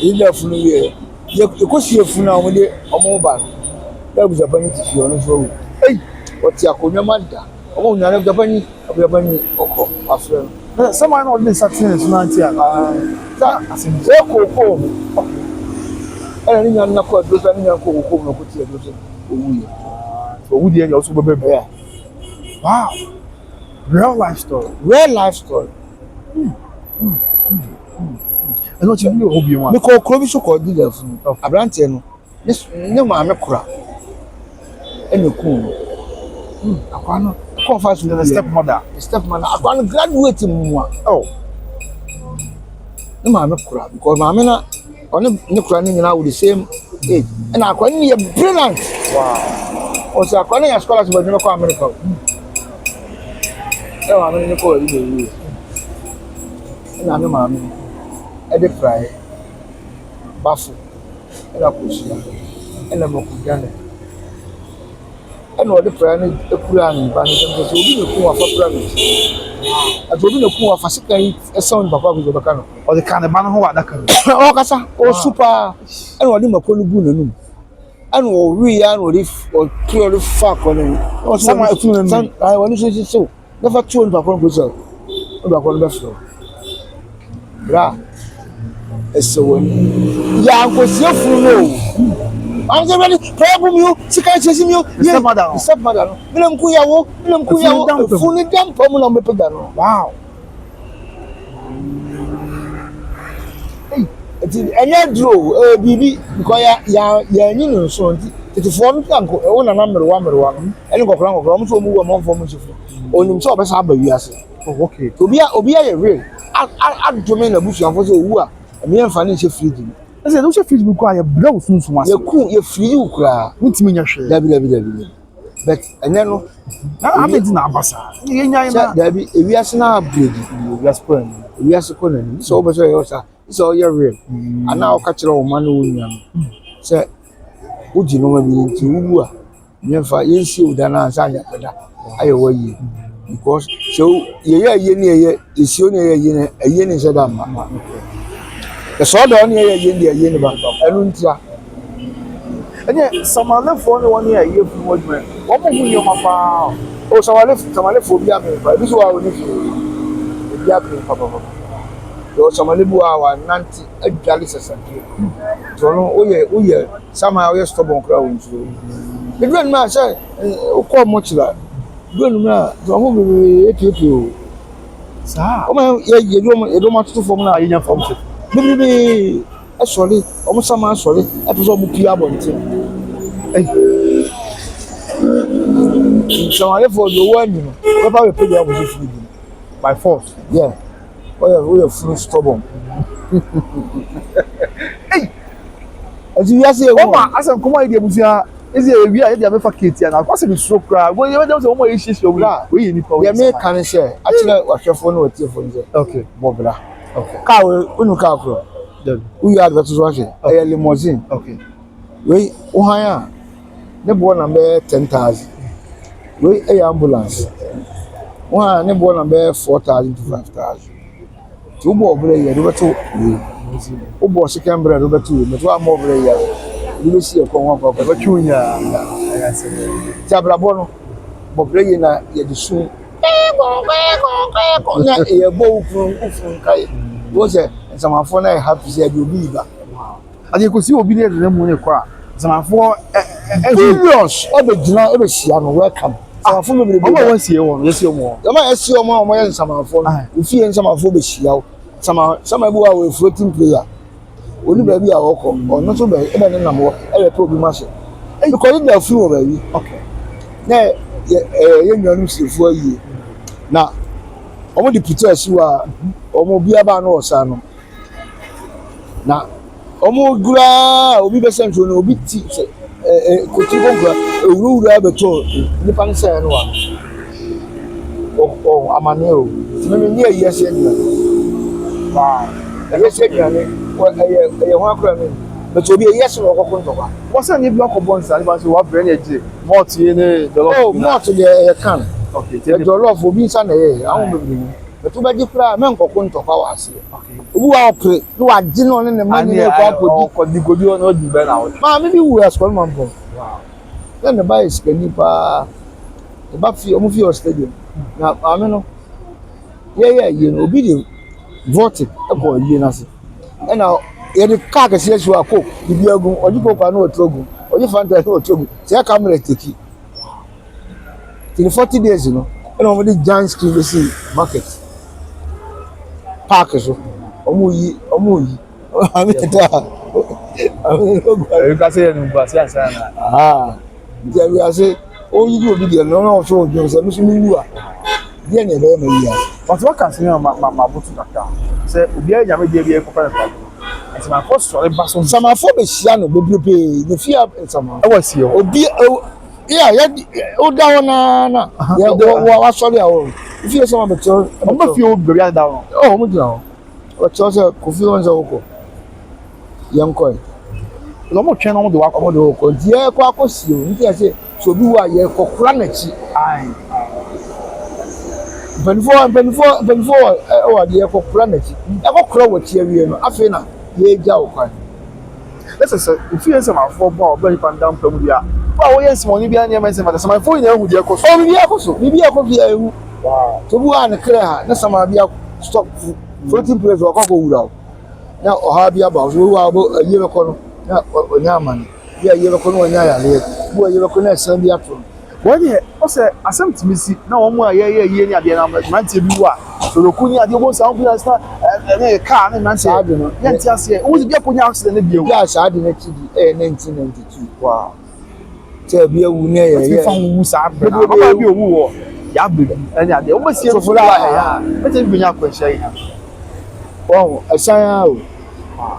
e de funu ye ko sie funu na o de o mo ba da bi abanya ti fi ono so o ti akonwa manda o mo nyane bi abanya okọ afre someone not been certain so na tia asin se koko era ni nyan na ko do sa ni nyan ko koko no ko ti do so owu die ya so bebe yeah wow real life story eno ti ni obi wa me ko kro bi so ko di da fun abrante no ne ma me kura ene ku akwa no ko fa so the stepmother akwa no graduate mu a ne ma me kura because ma me na one ne kura ni nyina with the same age and akwa ni brilliant wow o sa akwa ni ya scholarship but no ko America e wa me ni ko ri na ne maame e de fry bafo e na kosia e na makudane e na o de fry ne ekura ne ba ne so obi ne ku afa fry ne ati obi ne ku afa sika yi e sound baba go baka no o de kan ba no ho adaka o kasa o super e na o de makonu bu nanum and we are or if or clearly fuck on it. Or someone I want to say so. Never tune back on Brazil. Back on the floor. Bra. It's so yeah, I was your fool. I'm already problem you, Sika chasing you. Yes, madam. Stop, madam. Milam Kuya, fully damn problem on the pedano. Wow. Ẹnyẹ duro bibi because ya nyi no so nti tetefoɔ no kanko ɛwo na merewa no ɛne nkɔkora ɔmo so ɔmo wɔ ɔmo fɔ ɔmo sifo onim sɛ ɔbɛsa aba wiase okay obi a yɛ real adome na busuafo sɛ owu a ɛmɛ mfa ne nhyɛ fridge mu ɛsɛ no hyɛ fridge mu kɔ a yɛ brɛ wo sunsun ase yɛ fridge wo kura ntimi nya hwɛ dabi but ɛnyɛ no na abedi na abasa yɛ nya na dabi ewiase na abredi ewiase kɔ na ni so ɔbɛsɛ yɛ ɔsa so you're real and now catch your man who say would you know maybe to who are never you see than answer I away because so ye is only a yen is a dam the sword on here yen back and yet some are left for only 1 year you what more your papa oh some are left for be but this is what we need to papa so somebody who are nanti adwale sesante so no oye somehow you stubborn crowd nso the grand man say o call much la grand man so ho be etio sa o ma ye do ma tutu form na ye nya form be e sori o mo sama sori e to so mo pia bonte so ale for the one you know papa we pay you go free by force yeah. Oh, we are full stubborn. Hey, as you say, Oma, as I'm coming here, Musia, is it we are the other facility and I'll possibly so cry. Well, you don't know what issues we make can share. Actually, what's your phone with your phone? Okay, Bobla. Okay, car, Unuka, we are the watching a limousine. Okay, we, Ohaya, the board number 10,000. We a ambulance. One, the board number 4,000 to 5,000. Two more bread, you to oh, boss, a camera over two, but one more bread. You will see a common papa, but you, Tabrabono, Bobrey, yet soon. A bow from Kai was it, and some phone I have to say, you be back. And you could see obedient to them when you cry. Some for a serious, every dinner, every siano, welcome. Our family once here one, yes, your more. The man is your mom, and some phone. If you and some of you, some who are a floating player. Only baby are or not so bad, even number, every problem. And you call it the flu, baby. Okay. Now, young man, for you. Now, all the pictures you are, or be about no son. Now, almost good, or be the central, or be teacher. A rule ever told the Pansan one. Oh, Amaneo, near yes, wow. Yes, a one but to be a yes or a what's any block of bonds? I was what brain more to the law, more to the can. Okay, tell your love for being Sunday. I won't but to make you cry, man, for Conto House. Who are pray, who are dinner in the money or the good you not be better out. Maybe we are small man. Wow. Then the buy is penny pa the Buffy or stadium. Now, I mean, yeah, you know, obedient voted about Yenasi. And now, the carcass yes, you are cook, if you are going, or you go for no trouble, or you find that no trouble. Say, I come and take it. In 40 days, you know, and already giant screen the sea market. Parkers, Omuyi. I mean, you can say, there we are saying, oh, you do be the no, so you say, Miss Mua. Then you know, but what can you, my Butuka? Say, we are Yammy, dear, it's my first story, but some are for the Siano, the fear and some. I was here, oh, dear, oh, yeah, oh, down, yeah, sorry, if you are some of the I'm not few down. Oh, o cho se Kofi won se woko yen ko lo mo twen no mo de wa omo de woko die ko akosi o nti e se so bi wa ye kokura na chi ai benfo o de ye kokura na chi e kokura wo chi awie no afi na ye gya wo kwan let's say if you say my for ball very pandam from dia wa wo yes money bia na say my phone na hu dia koso o bi akoso ehu wow to bu an kra ha na sama bia stop floating place wa ko wura na o ha bia ba so wa bo aye be ko no na onya man bia aye be ko no onya ya le bu aye be ko na san bia to what here o say asem timisi na wo mu aye ni ade na man tie bi wa so roku ni ade wo sa wo bia sta na car na man say ade no ya ntia se wo bia ko nya accident na bia bia sa ade na chi di 1992 wow che bia wu ne ye ye fa wu sa be na ba bi owu wo ya be ani ade wo sie so fura ya e te bi nya ko hye ya oh asan o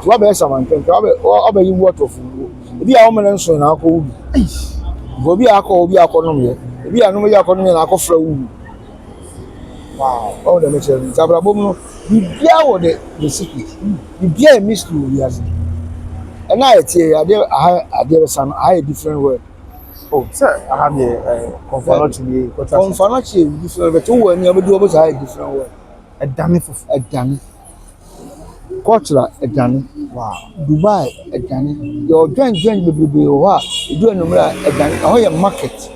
to ba sama nten to ba yi water fu bi a wo mena nso na akọ wu go bi akọ no me bi a no me akọ no me na akọ fra wu wow oh the meche zabra bom no bia wo the secret bia mystery we as and I tell ade san I different word oh sir I have the confirmation different but wo ani abedu obo say different word edame culture edane wow Dubai edane your join bebe o ha edu enumra edane ho ye market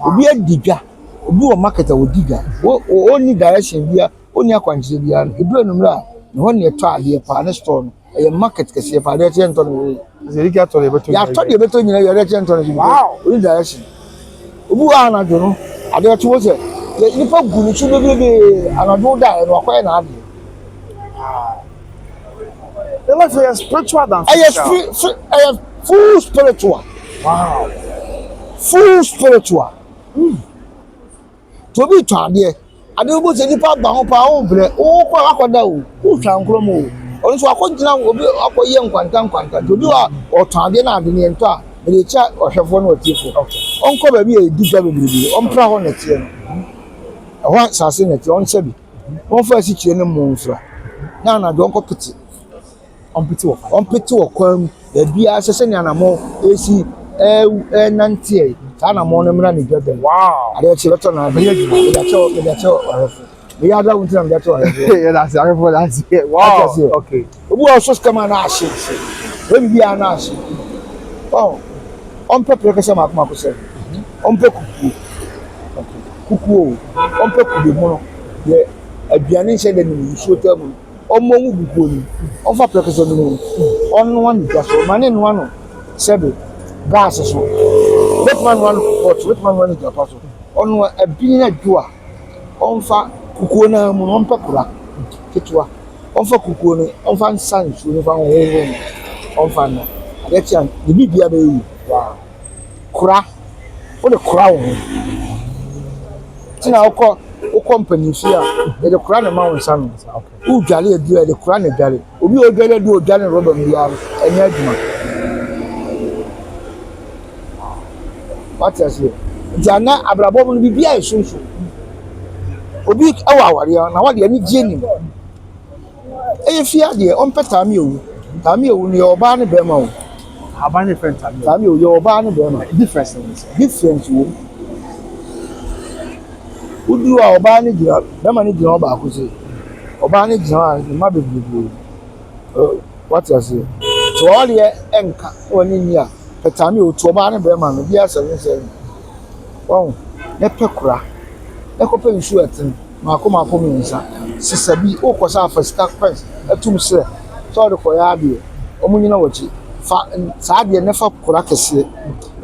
obi adigwa obi wo market a wodiga o ni direction bia oni akwanche bia edu enumra ne ho ne eto ade pa ne store no ye market kese pa de chen to no zerika to le beto ya to de beto nyina ye de chen to no wow oni direction obi wa na do no ade to wo se ye nipa gunu chu bebe anado da no akoye na ade the life is spiritual than physical. I am full spiritual. Wow. Full spiritual. To be told here, I don't go to the pub, akwada o, o twa nkro mo. Onu so akogina obi akoye nkwantan to bi wa otade na ade ne ento a me cha ohwefo na otifo. Onko ba bi e diga bebrebe, ompra ho na tie no. Ho sase na tie on sebi. Won fa si kire ne mo mfra. Na do onko piti. Ompiti wo kwam da bia asese ne anamo esi nantie ta anamo no mra ne gbe wow ade chi beto na be yaduma da cho orefo me yada won tram da cho orefo yeah that's orefo that's it wow okay obu o so skama na ashe we bia na ashe oh ompe prekese makuma ko se ompe kuku ompe kubi mo ye aduane nse de ni so tamu omo ngu gugu ni onfa prekese no onu wan gaso mane no ano sebe gas so wetman wan pot wetman wan japa so onu abi na dua onfa kukuo na mu onpa kura ketua onfa kukuo ni onfa nsan so ni fa ho onfa na ade tia ni bibia be yi wa kura o de kura wo tina okọ company fi a de kura na ma won san u dwale edu de kura na dwale obi o dwale du o dwale robo mi ya enya aduma what is it jana abrabo no bibia esunsu obi awa aware na wade ani gie nim e fi ade on peta mi owu ni oba ne be ma o aba ne friend tami o yo oba ne be ma difference wo udu a oba ne gira be ma ne gira oba akose oba ne gira ma bebrebe what is it to all ye enka woni ni a petami o to oba ne be ma no bia 77 oh ne pekura e ko pe nsu etin mako mi nsa sisabi o ko sa fa stack pants atum se so de ko ya bi omunyina wachi fa sa de ne fa kura kese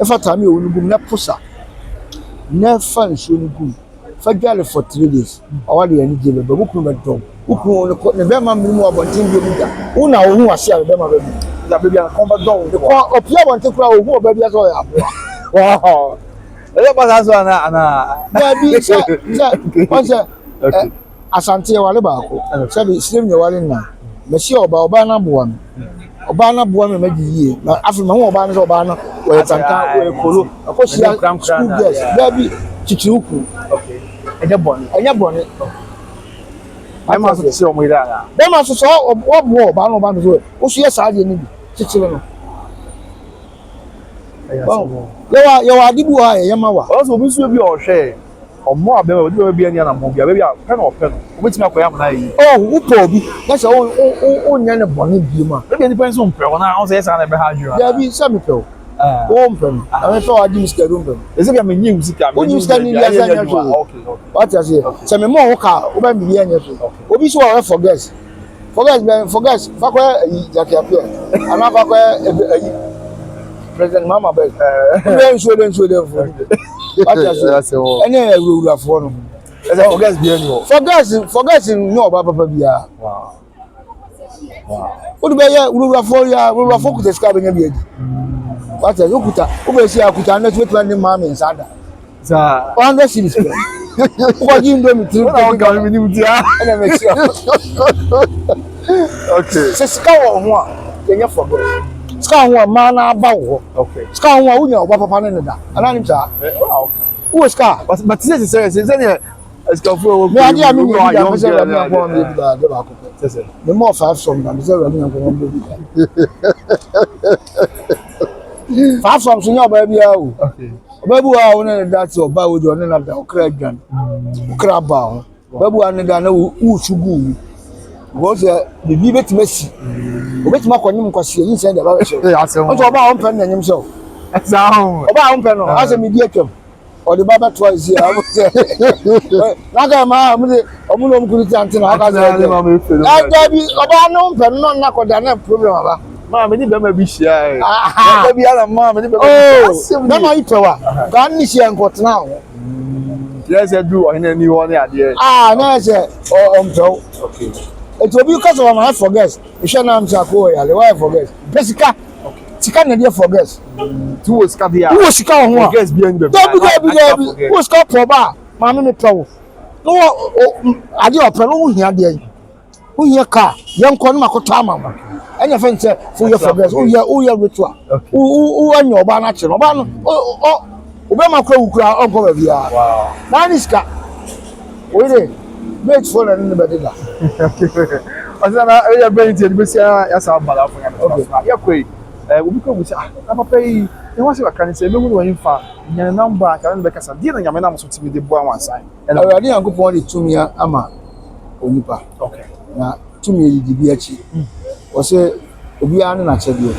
e fa tami o nugum ne pusa ne fa nsu nugum fa gale for 3 days awade ani gele be bukuru be dom bukuru ne be ma mi mu abontin bi da una o hu ase a be ma be da be bia kon ba dom de ko opia abontin kura o hu o be bia so ya wow ele pasa so ana na bi sa onse asante wale ba ko sabi slim ne wale na me si oba na boa me magi yie na afi ma ho oba na so oba na we tanta we kolo akosia school girls da bi chichiuku okay enya bone I must say o mo ira. Dem aso so wo ba no ba no so. Wo so ye saa de ni bi. Chichire no. Yo adibu ha ye ma wa. Also obi so bi o hwe. Omo abema odi be bia ni na mo bia be bia pe no pe no. Obetimi akoya mo na yi. Oh, wo po bi. Na se o nya ne bone bi ma. E bi ni pen so mpe na o se sa na be ha adwira. Ya bi se me pe o. O mpe. Ame so adi mi skadu mpe. Ese bia me nyi musika. O nyi skadu ni ya nya so. Okay. What you say? Se me mo wo ka o ba mi bi anya so. Obi so o forget. Forget. Fa kwa Jackie Apia. Ana fa kwa President Mama Bell. We show them for. What you say? Any rule for no. Ese forget bi any o. Forget no ba papa bia. Wow. O be ya rule for ku te ska be nya bi edi. What you kuta? O be si akuta na tu plan ni ma me nsada. Za 100 series. What you do me three? What can we do dia? And make sure. Okay. Se ska wo ho a, ye forget. Ska ho a ma na ba wo. Okay. Ska ho a unya oba papa ne da. Ana nim sa. Wow. Who ska? But say ska fu Me adi ami ni da me say ra me ko me da de ba ko. Say. Me more 5 some na me say ra me ko me bi. 5 some so nya oba bia o. Okay. Oba bu a wona da ti oba wo do ne na da okra adwan. Okra ba ho. Oba bu an da na wo sugu. Wo se bibi betimasi. Obetimi akonyim kwase yin se da ba we so. Onto oba a won na nyim so. Exam. Oba a won no ase mi di atwam. Odi baba twice here. Na ga ma mu de omu no mkuru ti antina aka se. Da bi oba no won no na koda na problem aba. Ma me ni be ma bi hia. Da bi ala ma me ni be. Oh, na ma itewa. Ga ni hia nkotena ho. Yes, I do. I need one idea. Na se omto. Okay. It will be because of my forget. You shall not go ya. Why forget? Pesika. Sika na dey forget. Tu was ka bia. Who was sika ho? Forget bi en be. Dabi. Who sika proba? Ma me pewo. No ade opere no hia de. Who hia ka? Yen ko no makoto amama. Enya fe nche fu ye forget. Who ye ritual. Who anya oba na che. Oba no obe makwa wukura onko ba bia. Wow. Na ni sika. We dey make phone and nobody da. Asana e be nti be sia ya sa bala fo ya. Okay. Ya koi obi ko busi na papa yi e won se waka ni se me hu no yin fa nya number ka no be kasa die na nyame na mo so timi de bo an wansan. Awurade yankopon de tumia ama onipa. Okay. Na tumia yi dibi achi. O se obi anu na chede o.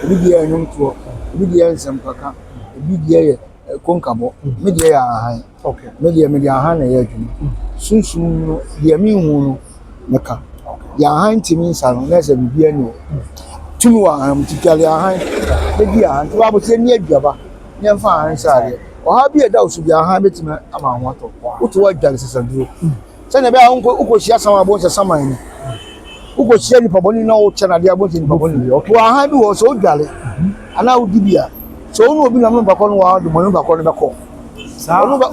Obi dia enum to. Obi dia nsem kaka. Obi dia ye konkabo. Me dia ya han. Okay. Me dia han na ye adwuma. Sunsun no dia mi hu no meka. Ya han timi nsa no na se bibia ni o. Tumi wa am tikale han. Me dia han to abo se ni adwaba. Nye fa han sare. O ha bi eda osu bia han betime ama ho ato. Uto wa dwale sesanduro. Se na be a unko hia sama abo se saman ni. Uko hia ni paboni na o chana dia abo se ni paboni. Wa han bi wo so dwale. Ana udi bia. So onu obi na mo bakọ no wa do mo bakọ no bakọ. Onu ba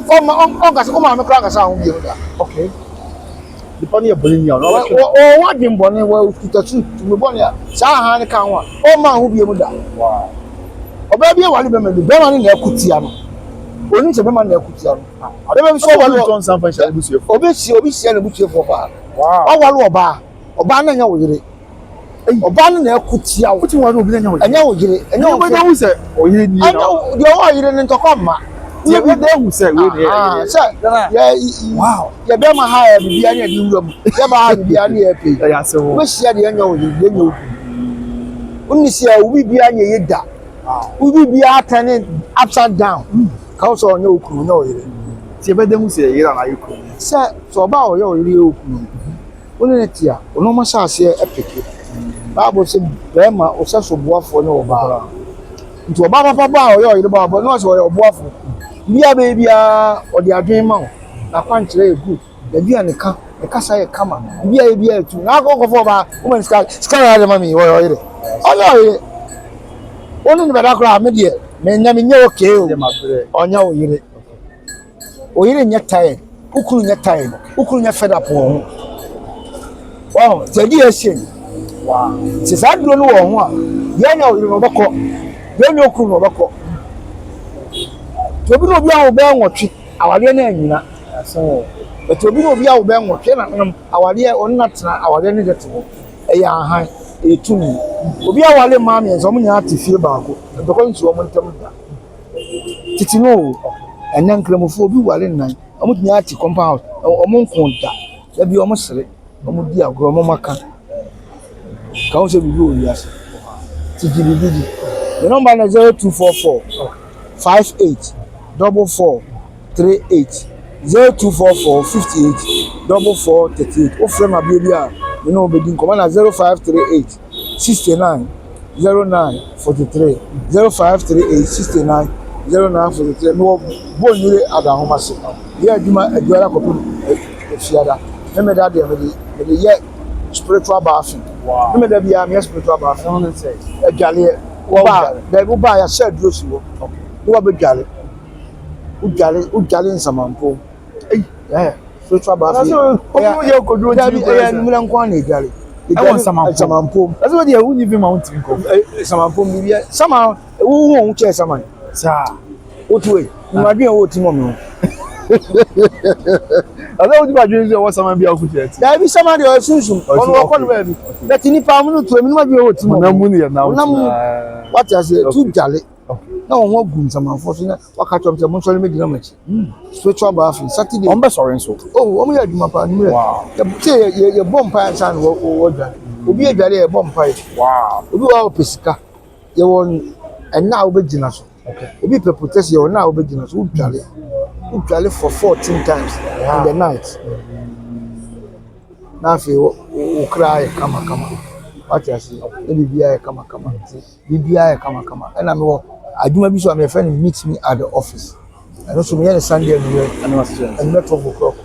on ka se o ma me kra ka sa ho bi o da. Okay. The funny boni ni o wa din boni wa kutasu me boni a sa ha ne kan wa o ma ho bi mu da. Wow. Oba bi e wa ni be ma bi be ma ni na akutia no. Oni se be ma na akutia no. Ade be so wa lo ton san fan shall busu. obi si na busu fo ba. Wow. Wa lo oba na nya wo yire. Oba na akutia wo. Ti wa no obi na nya wo. Anya wo yire. Anya wo na hu se o yire ni na. Anya de wo yire ni ntoko ma. Ye be na hu se we ni. Wow. Ya be ma ha ya bibia ni adi wuram. Ya ba ha bibia ni e pe. Ya se wo. We sia de anya wo yire nya wo. Onni sia wo bibia nya ye da. Wo bibia turn upside down. Ka so nya okunu nya wo yire. Ti be de hu se yire na yiko. So ba o ye wo yire okunu. Woni ne tia, ono ma sha ase epeke. Bible say be ma o sa so boafo ne oba. Nti oba papa ba o ye o yire ba no so o ye boafo. Bia be bia o de adwen ma o. Na kwankyere e good. Da bia ne ka, e kasa ye kama. Bia etu. Na akokofo ba, woman ska ya de mami o yire. O yire. Oni ne bada kra me de, me nya me nya okay o. Onya o yire. O yire nya tie. Ukuru nya tie. Ukuru nya fed up ho. Wow, jadi esen. Wow. Se sa duro no wo ho a, ye nya o yire no bako. Ye nya okuru no bako. To bi no bi a wo be nwotwe, awale na anyina. So, but obi no bia wo ben wo hwe na nom awale on na tena awale ne gete wo e ya han e tumi obi awale ma me enso mo nya atifie baako to ko nsu wo ntam da titi no enen kramofo obi wale nan omo nya ati compound omo nkonta da bi omo sere omo di agro omo maka ka o se bi o yas titi bi the number is 0244 58 44 38 0244 58 44 38. Offer my baby, you know, bedin come na 0538 69 09 43 0538 69 09 43. No, born you at the home. Yeah, you are a couple of Fiada. Remember that the year spiritual bathing. Wow. Remember that we are spiritual bathing. I want to say. A galley. They will buy a shed dress. Okay. You are a galley. Ujale nsamampo spiritual bath you could do it mulanko na ejale nsamampo that's what you wouldn't even mount in ko nsamampo bi sama wo che sama sa otuwe nwadwe wo timo me ada wo di ba dwe wo sama bia ku che da bi sama de osunsun ono wo kono ba bi but ni pa mu no tuwe mi ma bi wo timo na mu ni na what I say tu jale na won gun samanfo so na wakachom se mo so le medina machi spiritual bathing Saturday on be sorry so oh o mo ya duma pa ni re ye bomb pa san wo dwa obi e dware ye bomb pa wow obi wa opesika ye won na wo begina so obi pe protest ye na wo begina so udwale for 14 times in the night na fe o cry kama what I say bibia kama bibia kama na me wo aduma bi so am friend meet me at the office and also me on Sunday and not 12 o'clock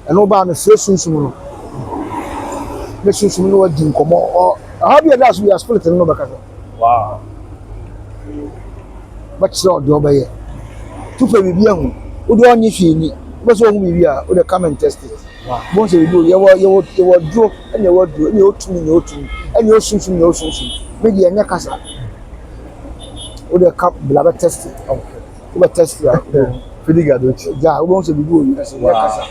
and no ba me say sunsun no wa din komo or how be that we are split no ba ka wow but so do obey tu pe bibia hu o do onye fi ni be so hu bibia o de come and test it bon se do ye wo dro and ye wo dro ni otumi and ye sunsun me di enya kasa o de cap blaba test okay o be test ya filiga do chi ja o bon se bibu o se ya kasa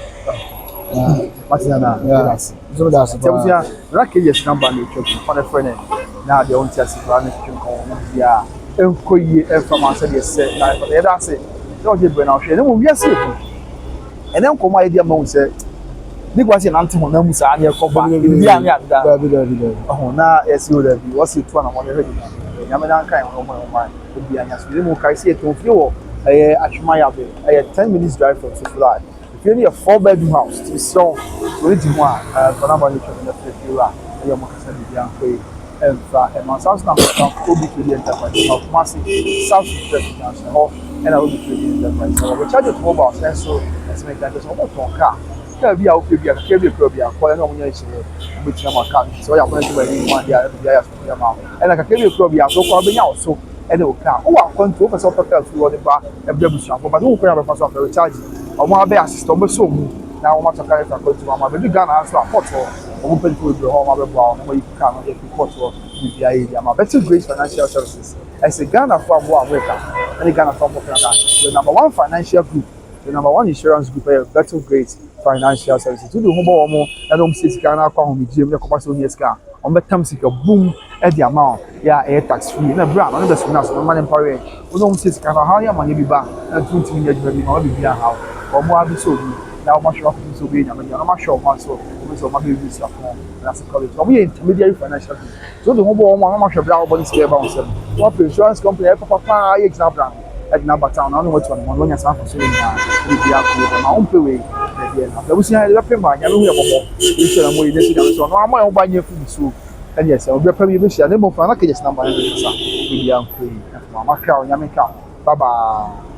matina na yes so that's it ya rake yes number no chop for the friend na de on tia si ba na twin ko ya enkoyi information de se na e da se no je be na hwe ne mo wiase ko ene nkomo ayi dia ma wo se ni kwase na ntemo na musa ani e ko ba bi ani ada bi oh na esi o da bi wo se tu na mo ne hwe nyame dan kan wo mo bi anya so ni mo kai se to fi wo Ashuma Yabe, 10 minutes drive from Sufulai. If you need a 4-bedroom house, to sell, we need more for number of the Fura, your Moccasin, and my son's number will be to the enterprise of Massive South International, and I will be to the enterprise. So we charge it mobile, and so let's make that just almost on car. There be out here, carry a program, calling on which number car. So I am going to be one year, and I can carry a program, so far being out. So and o ka o wa control for so total free order ba e be busu afọ but o ko ya be pass off recharge o mo abe assist o be so mu na o ma to carry for control ma be Ghana answer port o mo pay for o ma be bua o mo yi ka no e port o bi area ma better great financial services I say Ghana for abo America and Ghana for Canada the number one financial group the number one insurance group better great financial services to do mo bo mo na no mo say Ghana kwa ho mi gym na ko pass o years ka on betam sika boom at the amount yeah air tax free na brand on the school so man empower we don't say sika na how ya man bi ba na 20 million bi ma bi bia how o mo abi so bi na o ma show up so bi na ma show ma so o so ma be use your phone na se college o mo intermediary financial so the mo bo mo ma show bia o body scale bounce what insurance company e papa example at number town na no what one no nya san for so na bi bia ko na on pay we na we see how the pay ma nya no mo issue na mo yi desi na so no ama e ba nya fu so and yes I will be probably be share name of na ke just number na so we bia ko mama ka o nya me ka bye bye